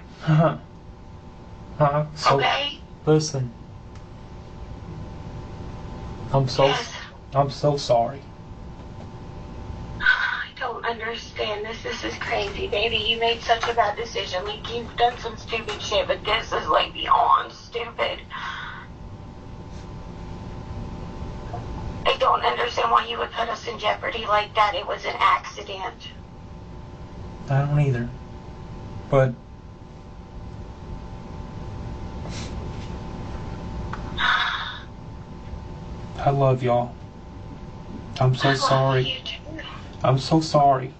So, Okay? listen. Yes. I'm so sorry. I don't understand this. This is crazy, baby. You made such a bad decision. Like, you've done some stupid shit, but this is, like, beyond stupid. I don't understand why you would put us in jeopardy like that. It was an accident. I don't either. But I love y'all. I'm so sorry. I'm so sorry.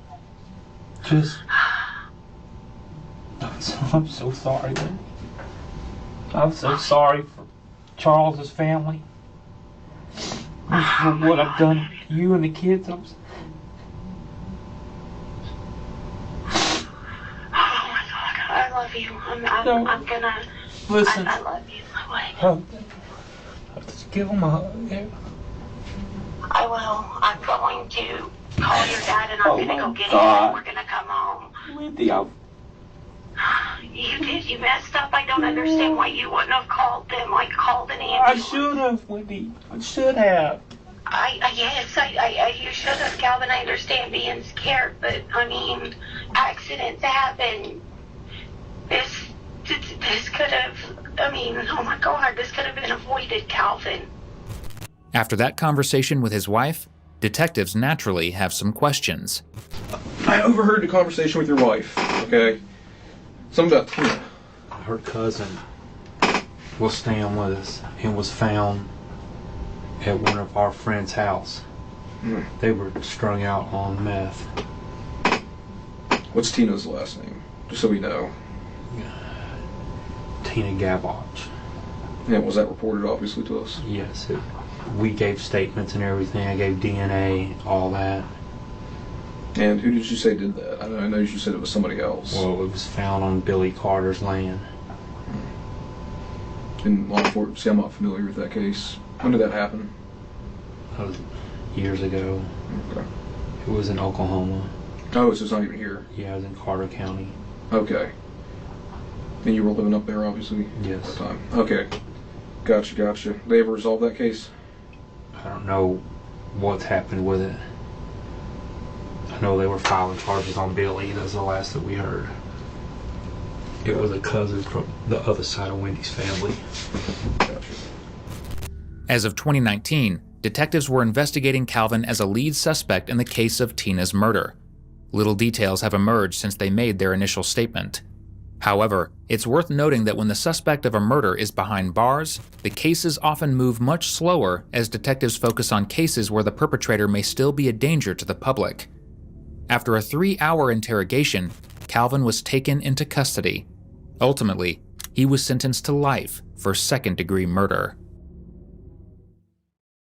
I'm so sorry, man. I'm so sorry for Charles's family. For what I've done to you and the kids. Oh my God, I love you. I'm gonna. Listen. I love you. I'll just give him a hug. I will. I'm going to call your dad and I'm gonna go get him and we're gonna come home. Wendy, You did. You messed up. I don't understand why you wouldn't have called them. Like, called an I ambulance. should have, Wendy. I should have. Yes, you should have, Calvin. I understand being scared, but I mean, accidents happen. This could have, I mean, oh my God, this could have been avoided, Calvin. After that conversation with his wife, detectives naturally have some questions. I overheard the conversation with your wife, okay? Something about Tina. Her cousin was staying with us and was found at one of our friends' house. They were strung out on meth. What's Tina's last name? Just so we know. Tina Gavotch. Yeah, was that reported obviously to us? Yes, we gave statements and everything. I gave DNA, all that. And who did you say did that? I know you said it was somebody else. Well, it was found on Billy Carter's land. In law enforcement, see, I'm not familiar with that case. When did that happen? That was years ago. Okay. It was in Oklahoma. Oh, so it's not even here? Yeah, it was in Carter County. Okay. And you were living up there, obviously? Yes. At the time. Okay. Gotcha. They ever resolve that case? I don't know what's happened with it. I know they were filing charges on Billy. That's the last that we heard. It was a cousin from the other side of Wendy's family. Gotcha. As of 2019, detectives were investigating Kalvin as a lead suspect in the case of Tina's murder. Little details have emerged since they made their initial statement. However, it's worth noting that when the suspect of a murder is behind bars, the cases often move much slower as detectives focus on cases where the perpetrator may still be a danger to the public. After a 3-hour interrogation, Kalvin was taken into custody. Ultimately, he was sentenced to life for second-degree murder.